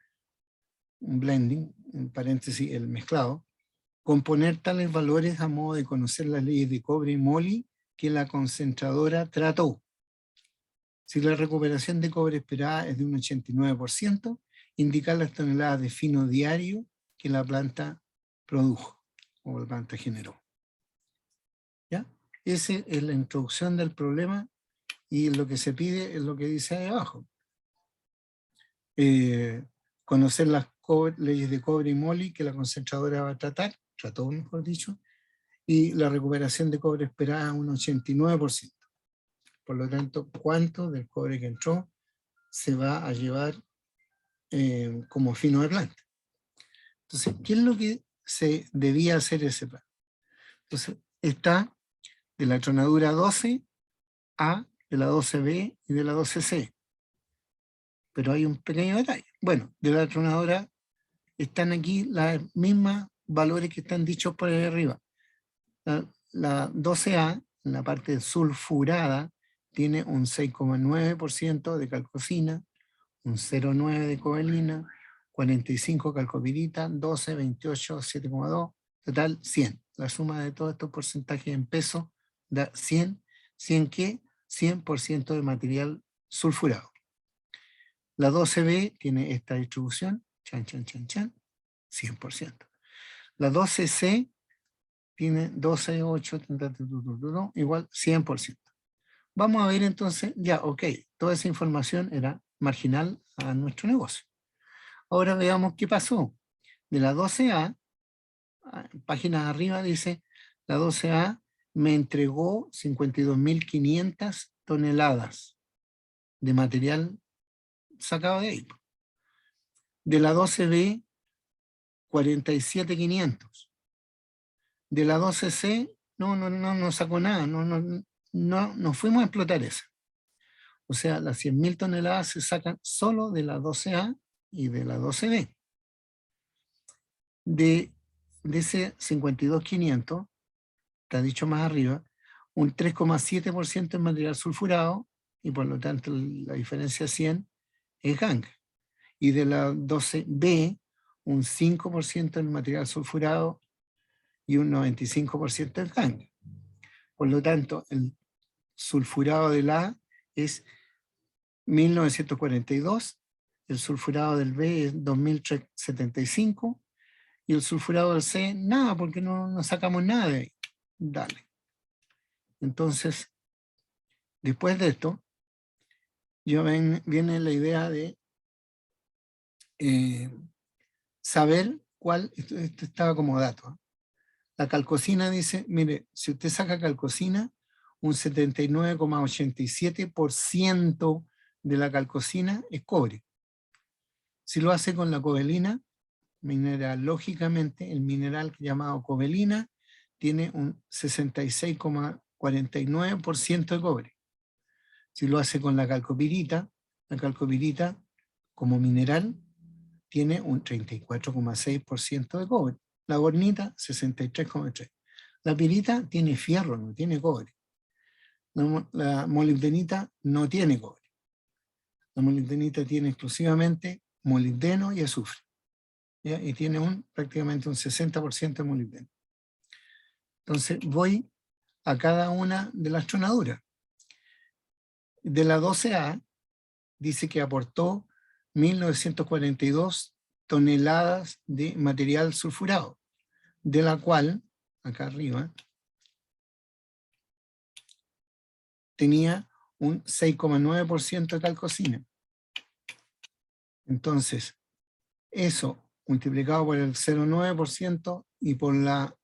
un blending, en paréntesis el mezclado, componer tales valores a modo de conocer las leyes de cobre y moli que la concentradora trató. Si la recuperación de cobre esperada es de un 89%, indicar las toneladas de fino diario que la planta produjo o la planta generó. ¿Ya? Esa es la introducción del problema y lo que se pide es lo que dice ahí abajo. Conocer las leyes de cobre y moli que la concentradora va a trató mejor dicho, y la recuperación de cobre esperada es un 89%. Por lo tanto, ¿cuánto del cobre que entró se va a llevar como fino de planta? Entonces, ¿qué es lo que se debía hacer ese plan? Entonces, está de la tronadura 12A, de la 12B y de la 12C. Pero hay un pequeño detalle. Bueno, de la tronadura están aquí las mismas valores que están dichos por ahí arriba. La 12A, en la parte sulfurada, tiene un 6,9% de calcosina, un 0,9% de cobalina, 45% calcopirita, 12, 28, 7,2, Total, 100. La suma de todos estos porcentajes en pesos da 100. ¿100 qué? 100% de material sulfurado. La 12B tiene esta distribución, chan, chan, chan, chan, 100%. La 12C tiene 12, 8, igual 100%. Vamos a ver entonces, ya, ok, toda esa información era marginal a nuestro negocio. Ahora veamos qué pasó. De la 12A, página de arriba dice, la 12A me entregó 52.500 toneladas de material sacado de ahí. De la 12B, 47.500. De la 12C, no sacó nada, no fuimos a explotar esa. O sea, las 100.000 toneladas se sacan solo de la 12A y de la 12B. De ese 52.500, está dicho más arriba, un 3,7% es material sulfurado y por lo tanto la diferencia 100 es gang. Y de la 12B, un 5% es material sulfurado y un 95% es gang. Por lo tanto, el sulfurado de la A es 1942, el sulfurado del B es 2075 y el sulfurado del C, nada, porque no sacamos nada de ahí. Dale. Entonces, después de esto, viene la idea de saber cuál, esto estaba como dato. ¿Eh? La calcosina dice, mire, si usted saca calcosina, un 79,87% de la calcosina es cobre. Si lo hace con la cobalina, mineralógicamente, el mineral llamado cobalina tiene un 66,49% de cobre. Si lo hace con la calcopirita como mineral tiene un 34,6% de cobre. La bornita, 63,3%. La pirita tiene fierro, no tiene cobre. La molibdenita no tiene cobre. La molibdenita tiene exclusivamente molibdeno y azufre. ¿Ya? Y tiene prácticamente un 60% de molibdeno. Entonces voy a cada una de las tronaduras. De la 12A dice que aportó 1942 toneladas de material sulfurado, de la cual, acá arriba, tenía un 6,9% de calcosina. Entonces, eso multiplicado por el 0,9% y por la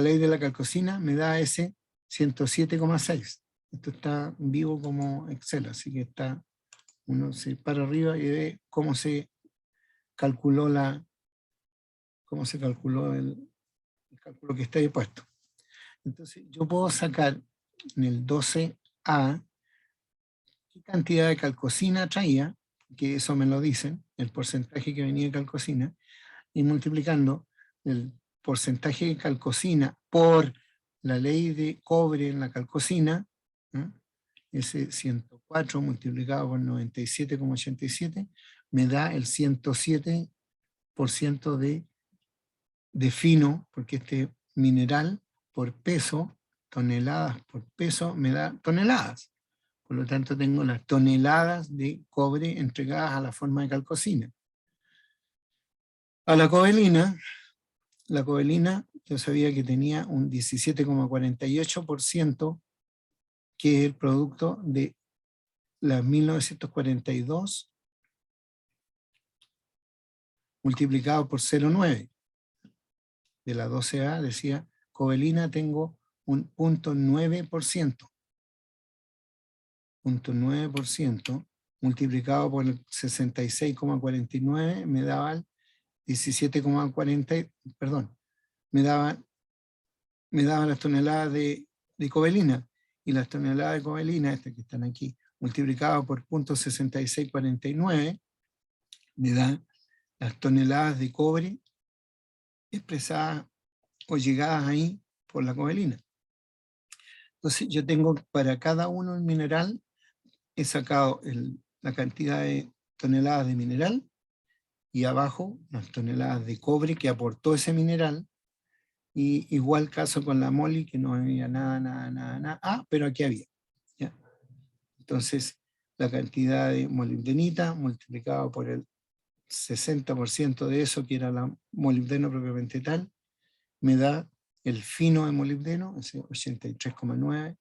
ley de la calcosina me da ese 107,6. Esto está vivo como Excel, así que uno se para arriba y ve cómo se calculó el cálculo que está ahí puesto. Entonces, yo puedo sacar en el 12A qué cantidad de calcosina traía, que eso me lo dicen, el porcentaje que venía de calcosina, y multiplicando el porcentaje de calcosina por la ley de cobre en la calcosina, ¿eh? Ese 104 multiplicado por 97,87 me da el 107% de fino, porque este mineral por peso, toneladas por peso, me da toneladas. Por lo tanto, tengo las toneladas de cobre entregadas a la forma de calcosina. A la cobalina yo sabía que tenía un 17,48%, que es el producto de las 1942 multiplicado por 0,9. De la 12A decía, cobalina tengo un 0,9%. 0,9% multiplicado por el 66,49 me daba el 17,40, perdón, me daban las toneladas de cobalina, y las toneladas de cobalina, estas que están aquí, multiplicado por 0,6649, me dan las toneladas de cobre expresadas o llegadas ahí por la cobalina. Entonces yo tengo para cada uno el mineral, he sacado la cantidad de toneladas de mineral y abajo las toneladas de cobre que aportó ese mineral, y igual caso con la moli, que no había nada. Ah, pero aquí había. ¿Ya? Entonces, la cantidad de molibdenita multiplicado por el 60% de eso, que era la molibdeno propiamente tal, me da el fino de molibdeno, ese 83,9,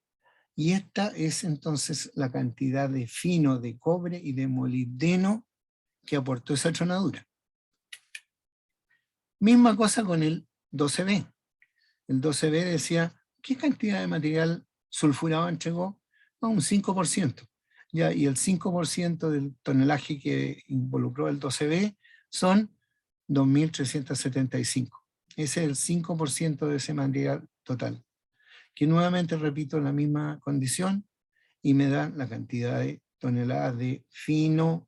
y esta es entonces la cantidad de fino de cobre y de molibdeno que aportó esa tronadura. Misma cosa con el 12B. El 12B decía, ¿qué cantidad de material sulfurado entregó? No, un 5%. Ya, y el 5% del tonelaje que involucró el 12B son 2.375. Ese es el 5% de ese material total. Que nuevamente repito la misma condición y me da la cantidad de toneladas de fino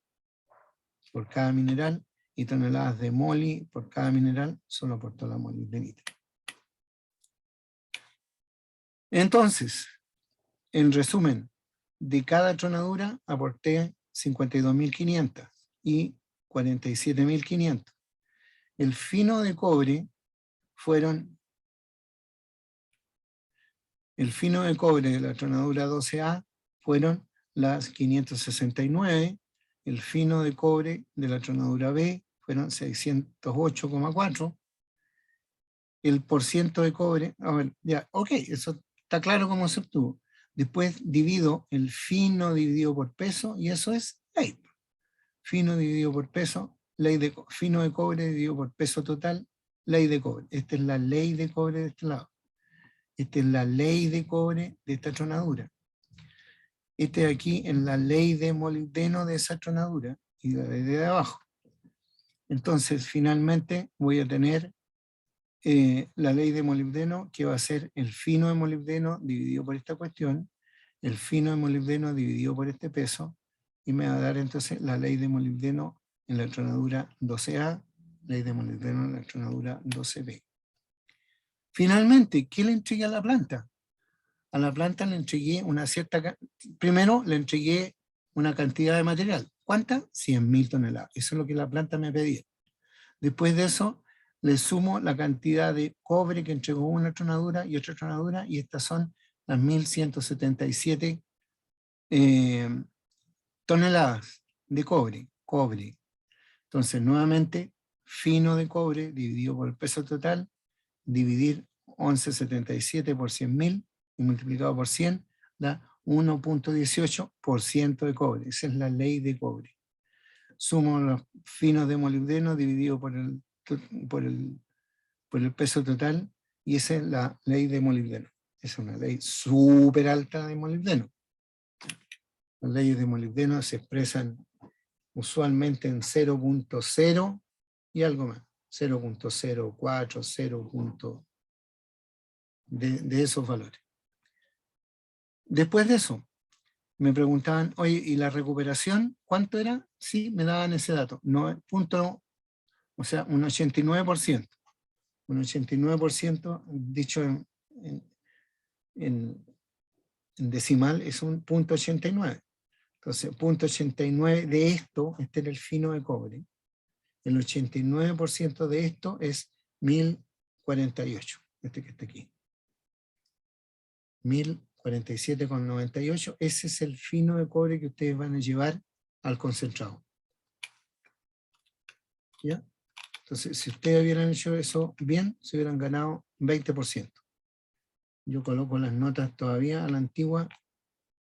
por cada mineral y toneladas de moli por cada mineral, solo aportó la molibdenita. Entonces, en resumen, de cada tronadura aporté 52.500 y 47.500. El fino de cobre de la tronadura 12A fueron las 569, el fino de cobre de la tronadura B fueron 608,4, el porciento de cobre, a ver, ya, ok, eso está claro cómo se obtuvo. Después divido el fino dividido por peso, y eso es ley. Fino dividido por peso, fino de cobre dividido por peso total, ley de cobre. Esta es la ley de cobre de este lado. Esta es la ley de cobre de esta tronadura. Este de aquí es la ley de molibdeno de esa tronadura, y la ley de abajo. Entonces, finalmente voy a tener la ley de molibdeno, que va a ser el fino de molibdeno dividido por esta cuestión, el fino de molibdeno dividido por este peso, y me va a dar entonces la ley de molibdeno en la tronadura 12A, ley de molibdeno en la tronadura 12B. Finalmente, ¿qué le entregué a la planta? A la planta le entregué primero le entregué una cantidad de material. ¿Cuánta? 100.000 toneladas. Eso es lo que la planta me pedía. Después de eso, le sumo la cantidad de cobre que entregó una tronadura y otra tronadura, y estas son las 1.177 toneladas de cobre. Entonces, nuevamente, fino de cobre dividido por el peso total, dividir 11,77 por 100.000 y multiplicado por 100 da 1,18% de cobre. Esa es la ley de cobre. Sumo los finos de molibdeno dividido por el peso total, y esa es la ley de molibdeno. Es una ley súper alta de molibdeno. Las leyes de molibdeno se expresan usualmente en 0,0 y algo más. 0,04, 0. De esos valores. Después de eso, me preguntaban, oye, ¿y la recuperación cuánto era? Sí, me daban ese dato. No, o sea, un 89%. Un 89%, dicho en decimal, es un 0,89. Entonces, 0,89 de esto, este era el fino de cobre. El 89% de esto es 1.048, este que está aquí. 1.047,98, ese es el fino de cobre que ustedes van a llevar al concentrado. ¿Ya? Entonces, si ustedes hubieran hecho eso bien, se hubieran ganado 20%. Yo coloco las notas todavía a la antigua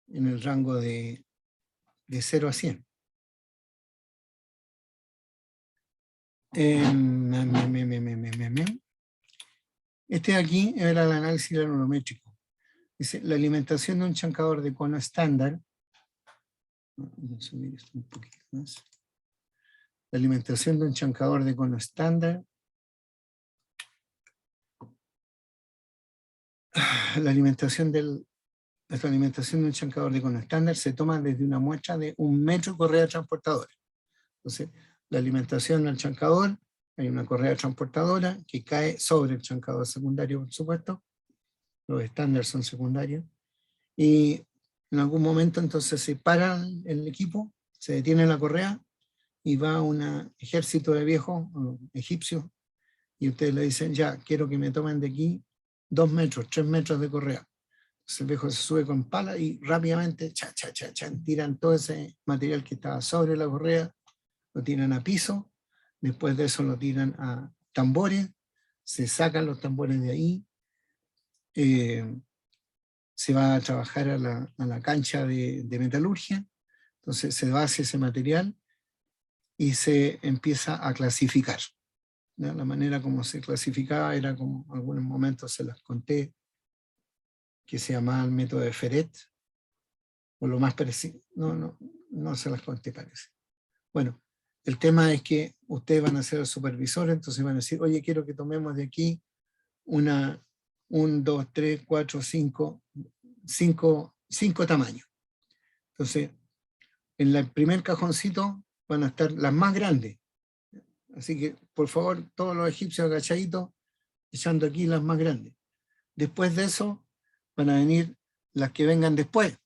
en el rango de 0 a 100. Este de aquí era el análisis granulométrico. Dice, la alimentación de un chancador de cono estándar. Voy a subir esto un poquito más. La alimentación de un chancador de cono estándar. La alimentación de un chancador de cono estándar se toma desde una muestra de 1 metro correa transportadora. Entonces, la alimentación del chancador, hay una correa transportadora que cae sobre el chancador secundario, por supuesto. Los estándares son secundarios. Y en algún momento entonces se para el equipo, se detiene la correa, y va un ejército de viejos egipcios y ustedes le dicen, ya, quiero que me tomen de aquí 2 metros, 3 metros de correa. Entonces el viejo se sube con pala y rápidamente tiran todo ese material que estaba sobre la correa, lo tiran a piso, después de eso lo tiran a tambores, se sacan los tambores de ahí, se va a trabajar a la cancha de metalurgia, entonces se base ese material y se empieza a clasificar. ¿Ya? La manera como se clasificaba era como, en algunos momentos se las conté, que se llamaba el método de Ferret, o lo más parecido, no se las conté parece. Bueno, el tema es que ustedes van a ser el supervisor, entonces van a decir, oye, quiero que tomemos de aquí un, 2, 3, 4, 5 tamaños. Entonces, en el primer cajoncito van a estar las más grandes. Así que, por favor, todos los egipcios agachaditos, echando aquí las más grandes. Después de eso, van a venir las que vengan después.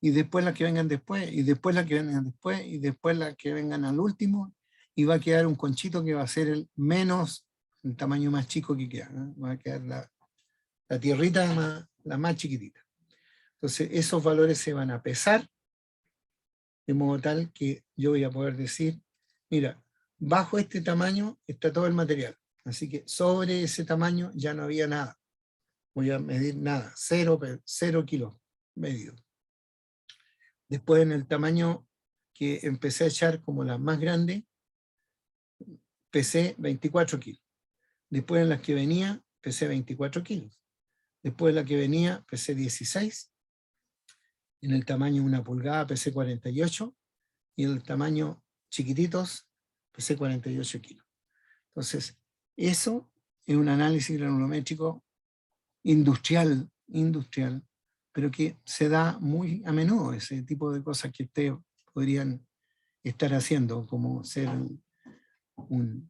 Y después las que vengan después, y después las que vengan después, y después las que vengan al último, y va a quedar un conchito que va a ser el tamaño más chico que queda, ¿no? Va a quedar la tierrita la más chiquitita. Entonces, esos valores se van a pesar, de modo tal que yo voy a poder decir, mira, bajo este tamaño está todo el material, así que sobre ese tamaño ya no había nada. Voy a medir nada, 0 kilos medido. Después en el tamaño que empecé a echar como la más grande, pesé 24 kilos. Después en las que venía, pesé 24 kilos. Después en la que venía, pesé 16. En el tamaño 1 pulgada, pesé 48. Y en el tamaño chiquititos, pesé 48 kilos. Entonces, eso es un análisis granulométrico industrial, pero que se da muy a menudo, ese tipo de cosas que ustedes podrían estar haciendo, como ser un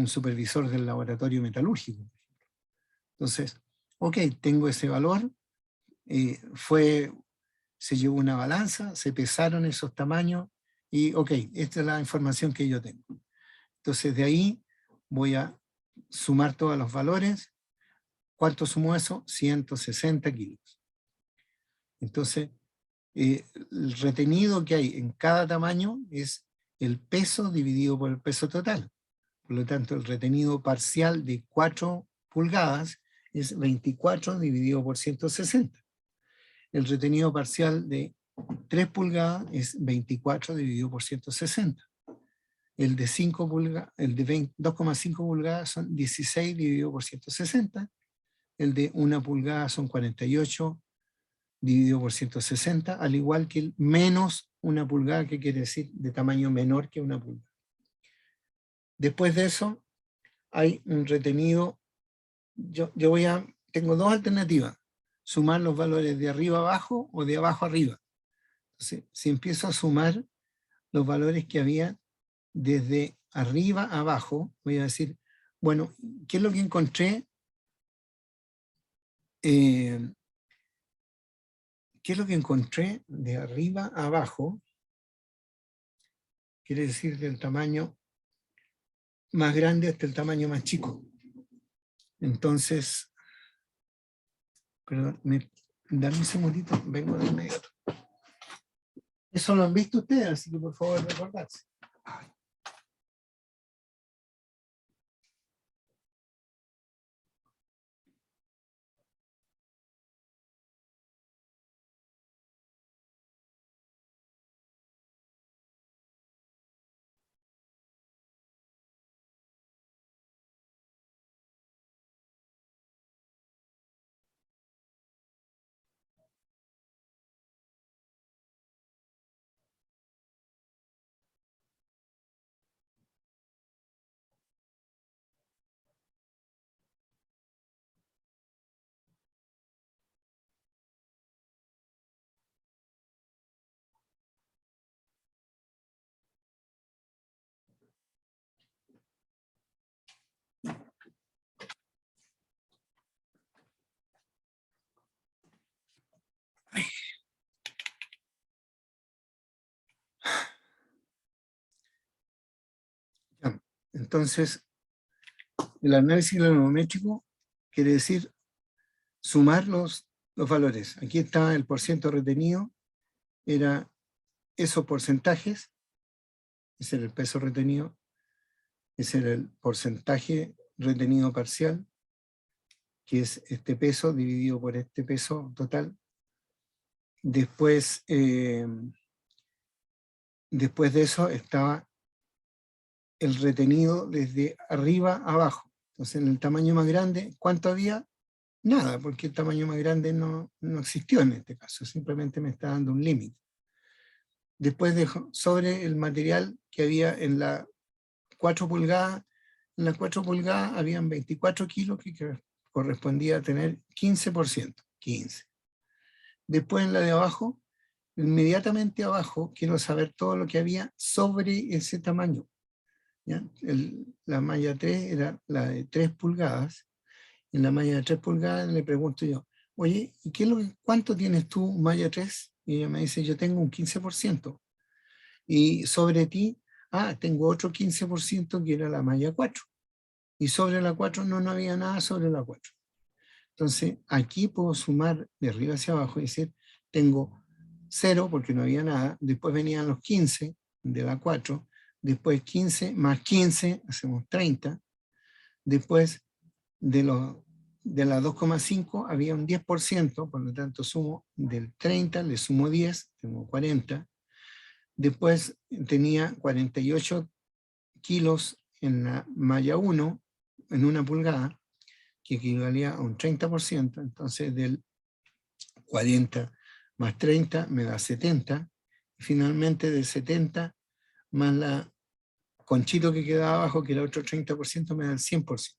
supervisor del laboratorio metalúrgico. Entonces, ok, tengo ese valor, se llevó una balanza, se pesaron esos tamaños, y ok, esta es la información que yo tengo. Entonces de ahí voy a sumar todos los valores. ¿Cuánto sumo eso? 160 kilos. Entonces, el retenido que hay en cada tamaño es el peso dividido por el peso total. Por lo tanto, el retenido parcial de 4 pulgadas es 24 dividido por 160. El retenido parcial de 3 pulgadas es 24 dividido por 160. El de 5 pulgadas, el de 2,5 pulgadas son 16 dividido por 160. El de 1 pulgada son 48 dividido por 160, al igual que el menos 1 pulgada, que quiere decir de tamaño menor que 1 pulgada. Después de eso, hay un retenido. Tengo dos alternativas: sumar los valores de arriba abajo o de abajo arriba. Entonces, si empiezo a sumar los valores que había desde arriba a abajo, voy a decir, bueno, ¿qué es lo que encontré? ¿Qué es lo que encontré de arriba a abajo? Quiere decir del tamaño más grande hasta el tamaño más chico. Entonces, perdón, dame un segundito, vengo de inmediato. Eso lo han visto ustedes, así que por favor recordarse. Entonces, el análisis granulométrico quiere decir sumar los valores. Aquí está el porciento retenido, era esos porcentajes, ese era el peso retenido, ese era el porcentaje retenido parcial, que es este peso dividido por este peso total. Después, después de eso estaba el retenido desde arriba a abajo. Entonces, en el tamaño más grande, ¿cuánto había? Nada, porque el tamaño más grande no existió en este caso, simplemente me está dando un límite. Después dejo sobre el material que había en la 4 pulgadas, en las 4 pulgadas habían 24 kilos que correspondía a tener 15%, 15. Después en la de abajo, inmediatamente abajo, quiero saber todo lo que había sobre ese tamaño. ¿Ya? La malla 3 era la de 3 pulgadas. En la malla de 3 pulgadas le pregunto yo, oye, ¿y cuánto tienes tú, malla 3? Y ella me dice, yo tengo un 15%. Y sobre ti, tengo otro 15% que era la malla 4. Y sobre la 4 no había nada sobre la 4. Entonces, aquí puedo sumar de arriba hacia abajo y decir, tengo 0 porque no había nada, después venían los 15 de la 4, después 15 más 15, hacemos 30, después de la 2,5 había un 10%, por lo tanto sumo del 30, le sumo 10, tengo 40, después tenía 48 kilos en la malla 1, en 1 pulgada, que equivalía a un 30%, entonces del 40 más 30 me da 70, y finalmente de 70 más la conchito que quedaba abajo, que era otro 30%, me da el 100%.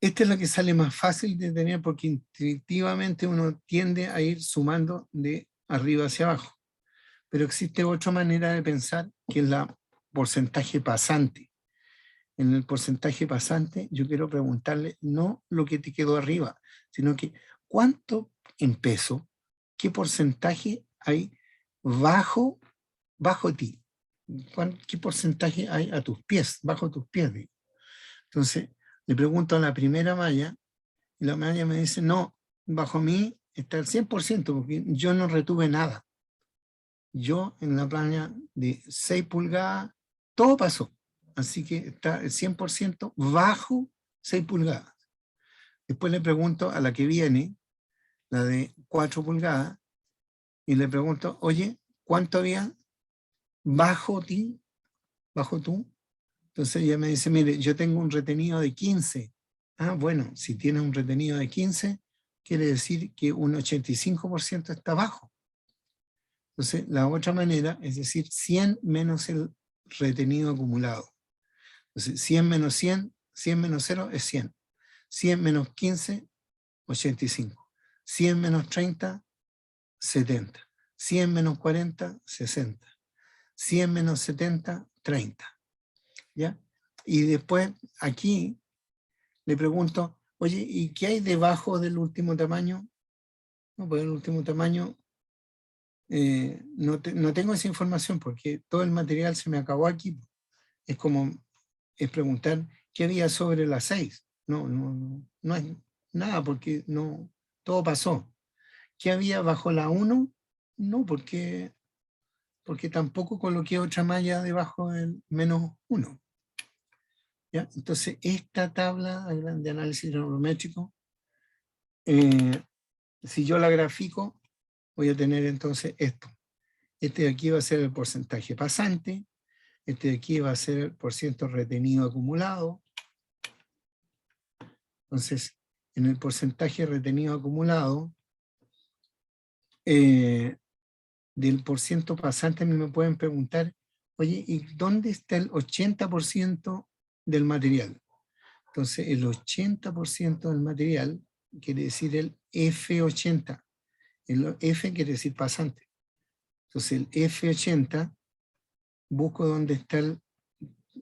Esta es la que sale más fácil de tener porque intuitivamente uno tiende a ir sumando de arriba hacia abajo. Pero existe otra manera de pensar que es la porcentaje pasante. En el porcentaje pasante yo quiero preguntarle no lo que te quedó arriba, sino que cuánto en peso, qué porcentaje hay bajo ti, qué porcentaje hay a tus pies, bajo tus pies. Entonces le pregunto a la primera malla y la malla me dice no, bajo mí está el 100% porque yo no retuve nada. Yo en la playa de 6 pulgadas, todo pasó. Así que está el 100% bajo 6 pulgadas. Después le pregunto a la que viene, la de 4 pulgadas, y le pregunto, oye, ¿cuánto había bajo ti, bajo tú? Entonces ella me dice, mire, yo tengo un retenido de 15. Bueno, si tienes un retenido de 15, quiere decir que un 85% está bajo. Entonces, la otra manera es decir 100 menos el retenido acumulado. Entonces, 100 menos 100, 100 menos 0 es 100. 100 menos 15, 85. 100 menos 30, 70. 100 menos 40, 60. 100 menos 70, 30. ¿Ya? Y después, aquí, le pregunto, oye, ¿y qué hay debajo del último tamaño? No, pues el último tamaño, no tengo esa información porque todo el material se me acabó aquí. Es como, es preguntar qué había sobre las 6. No hay nada porque no, todo pasó. ¿Qué había bajo la 1? No, porque tampoco coloqué otra malla debajo del menos 1. ¿Ya? Entonces, esta tabla de análisis granulométrico, si yo la grafico, voy a tener entonces esto. Este de aquí va a ser el porcentaje pasante, este de aquí va a ser el porciento retenido acumulado. Entonces, en el porcentaje retenido acumulado, del porciento pasante, a mí me pueden preguntar, oye, ¿y dónde está el 80% del material? Entonces, el 80% del material quiere decir el F80. El F quiere decir pasante. Entonces, el F80, busco dónde está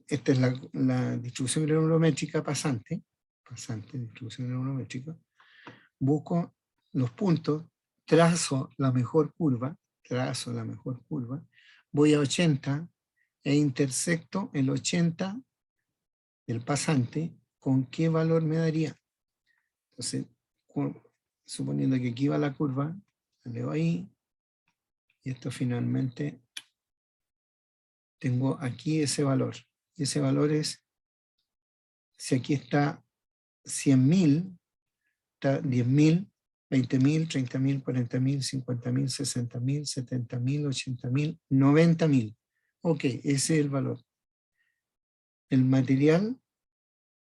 esta es la distribución granulométrica pasante, distribución granulométrica, busco los puntos, trazo la mejor curva, voy a 80 e intersecto el 80 del pasante, ¿con qué valor me daría? Entonces, suponiendo que aquí va la curva, le leo ahí, y esto finalmente tengo aquí ese valor. Y ese valor es, si aquí está 100.000, está 10.000, 20.000, 30.000, 40.000, 50.000, 60.000, 70.000, 80.000, 90.000. Ok, ese es el valor. El material,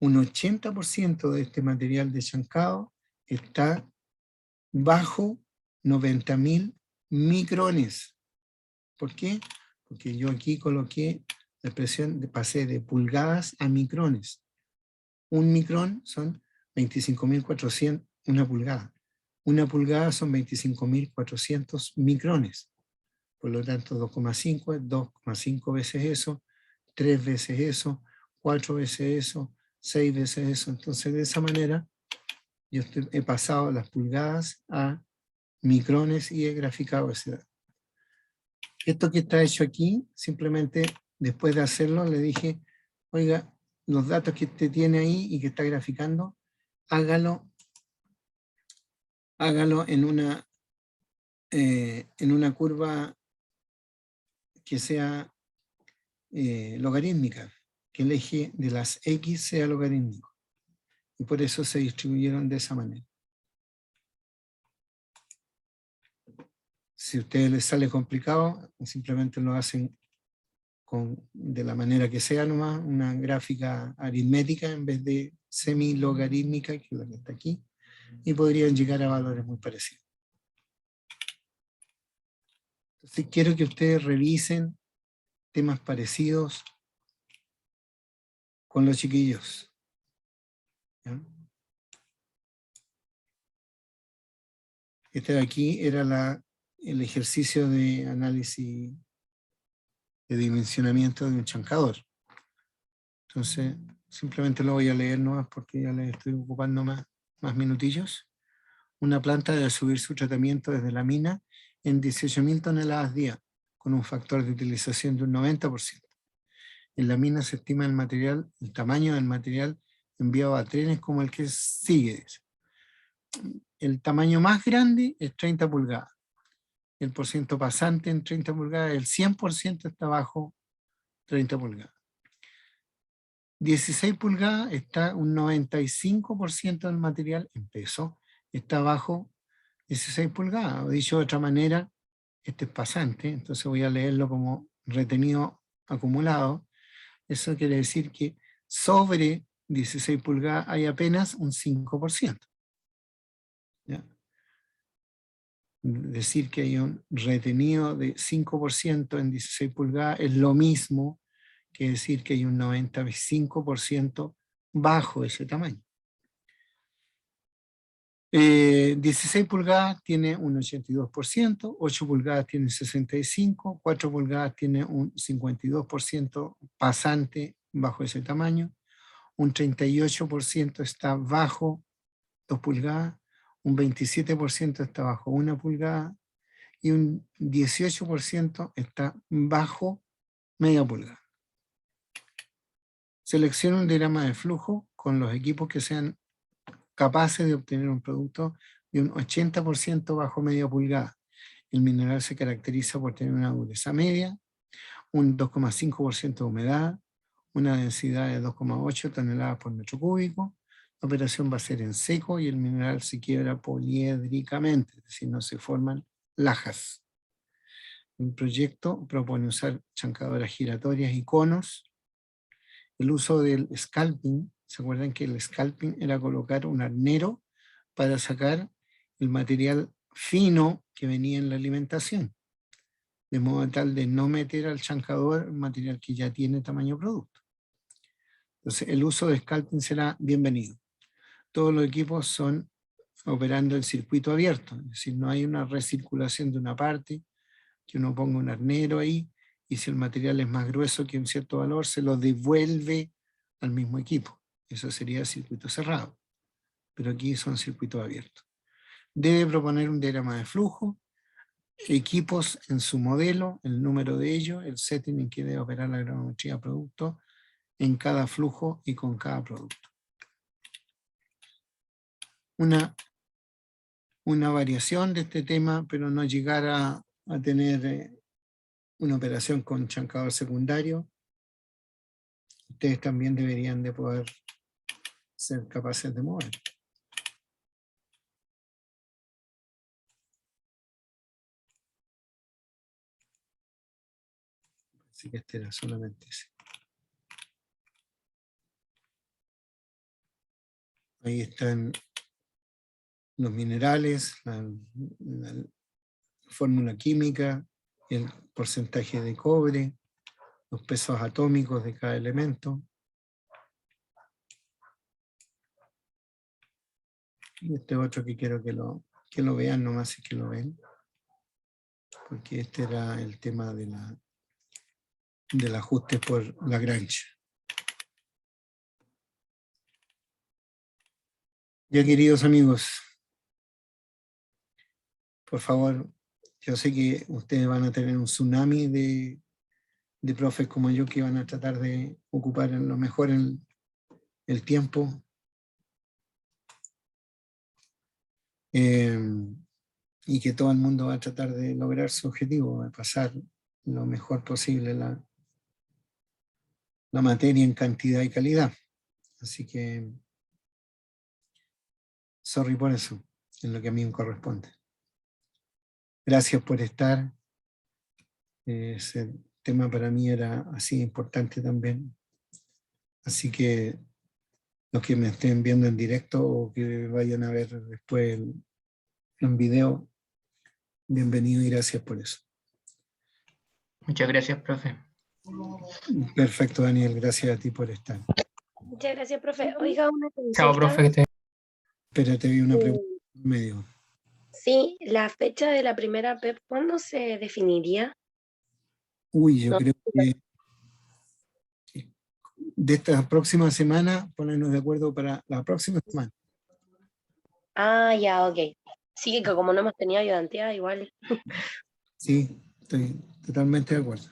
un 80% de este material de chancado está bajo 90.000 micrones. ¿Por qué? Porque yo aquí coloqué la expresión, pasé de pulgadas a micrones. Un micrón son 25.400, una pulgada. Una pulgada son 25.400 micrones. Por lo tanto, 2,5 es 2,5 veces eso, 3 veces eso, 4 veces eso, 6 veces eso. Entonces, de esa manera, yo he pasado las pulgadas a micrones y he graficado ese dato. Esto que está hecho aquí, simplemente después de hacerlo, le dije, oiga, los datos que usted tiene ahí y que está graficando, hágalo en una curva que sea logarítmica, que el eje de las X sea logarítmico. Y por eso se distribuyeron de esa manera. Si a ustedes les sale complicado, simplemente lo hacen de la manera que sea nomás, una gráfica aritmética en vez de semi-logarítmica, que es la que está aquí, y podrían llegar a valores muy parecidos. Entonces quiero que ustedes revisen temas parecidos con los chiquillos. ¿Ya? Este de aquí era el ejercicio de análisis de dimensionamiento de un chancador. Entonces, simplemente lo voy a leer nomás porque ya les estoy ocupando más minutillos. Una planta debe subir su tratamiento desde la mina en 18.000 toneladas día, con un factor de utilización de un 90%. En la mina se estima el tamaño del material enviado a trenes como el que sigue. El tamaño más grande es 30 pulgadas. El porciento pasante en 30 pulgadas, el 100% está bajo 30 pulgadas. 16 pulgadas está un 95% del material en peso, está bajo 16 pulgadas. O dicho de otra manera, este es pasante, entonces voy a leerlo como retenido acumulado. Eso quiere decir que sobre 16 pulgadas hay apenas un 5%. ¿Ya? Decir que hay un retenido de 5% en 16 pulgadas es lo mismo que decir que hay un 95% bajo ese tamaño. 16 pulgadas tiene un 82%, 8 pulgadas tiene 65%, 4 pulgadas tiene un 52% pasante bajo ese tamaño, un 38% está bajo 2 pulgadas, un 27% está bajo 1 pulgada y un 18% está bajo media pulgada. Selecciona un diagrama de flujo con los equipos que sean capaces de obtener un producto de un 80% bajo media pulgada. El mineral se caracteriza por tener una dureza media, un 2,5% de humedad, una densidad de 2,8 toneladas por metro cúbico. La operación va a ser en seco y el mineral se quiebra poliédricamente, es decir, no se forman lajas. El proyecto propone usar chancadoras giratorias y conos. El uso del scalping, ¿se acuerdan que el scalping era colocar un arnero para sacar el material fino que venía en la alimentación? De modo tal de no meter al chancador material que ya tiene tamaño producto. Entonces, el uso de scalping será bienvenido. Todos los equipos son operando en circuito abierto, es decir, no hay una recirculación de una parte, que uno ponga un arnero ahí, y si el material es más grueso que un cierto valor, se lo devuelve al mismo equipo. Eso sería circuito cerrado, pero aquí son circuitos abiertos. Debe proponer un diagrama de flujo. equipos en su modelo, el número de ellos, el setting en que debe operar la granulometría producto en cada flujo y con cada producto. Una variación de este tema, pero no llegar a tener una operación con chancador secundario. Ustedes también deberían de poder ser capaces de mover. Así que este era solamente ese. Ahí están los minerales, la fórmula química, el porcentaje de cobre, los pesos atómicos de cada elemento. Y este otro que quiero que lo vean, nomás es que lo ven. Porque este era el tema del ajuste por Lagrange. Ya, queridos amigos, por favor, yo sé que ustedes van a tener un tsunami de profes como yo que van a tratar de ocupar en lo mejor el tiempo. Y que todo el mundo va a tratar de lograr su objetivo, de pasar lo mejor posible la materia en cantidad y calidad. Así que, sorry por eso, en lo que a mí me corresponde. Gracias por estar. Ese tema para mí era así importante también. Así que los que me estén viendo en directo o que vayan a ver después en video, bienvenido y gracias por eso. Muchas gracias, profe. Perfecto, Daniel, gracias a ti por estar. Muchas gracias, profe. Oiga, una consulta. Chao, profe. Que esté... Espérate, vi una pregunta en medio. Sí, la fecha de la primera PEP, ¿cuándo se definiría? Uy, yo No. creo que de esta próxima semana, ponernos de acuerdo para la próxima semana. Ah, ya, ok. Sí, que como no hemos tenido ayudantía, igual. Sí, estoy totalmente de acuerdo.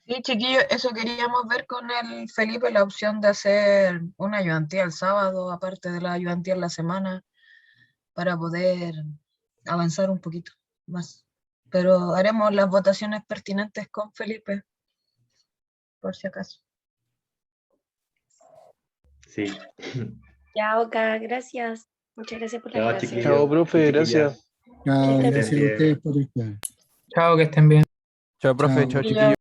Sí, chiquillos, eso queríamos ver con el Felipe, la opción de hacer una ayudantía el sábado, aparte de la ayudantía en la semana, para poder avanzar un poquito más. Pero haremos las votaciones pertinentes con Felipe, por si acaso. Sí. Ya, ok, gracias. Muchas gracias por la Chao, aclaración. chiquillos. Chao, profe, Chiquillas. gracias. Chao, Que estén gracias a bien. ustedes por estar. Chao, que estén bien. Chao, profe, Chao. chao, chiquillos.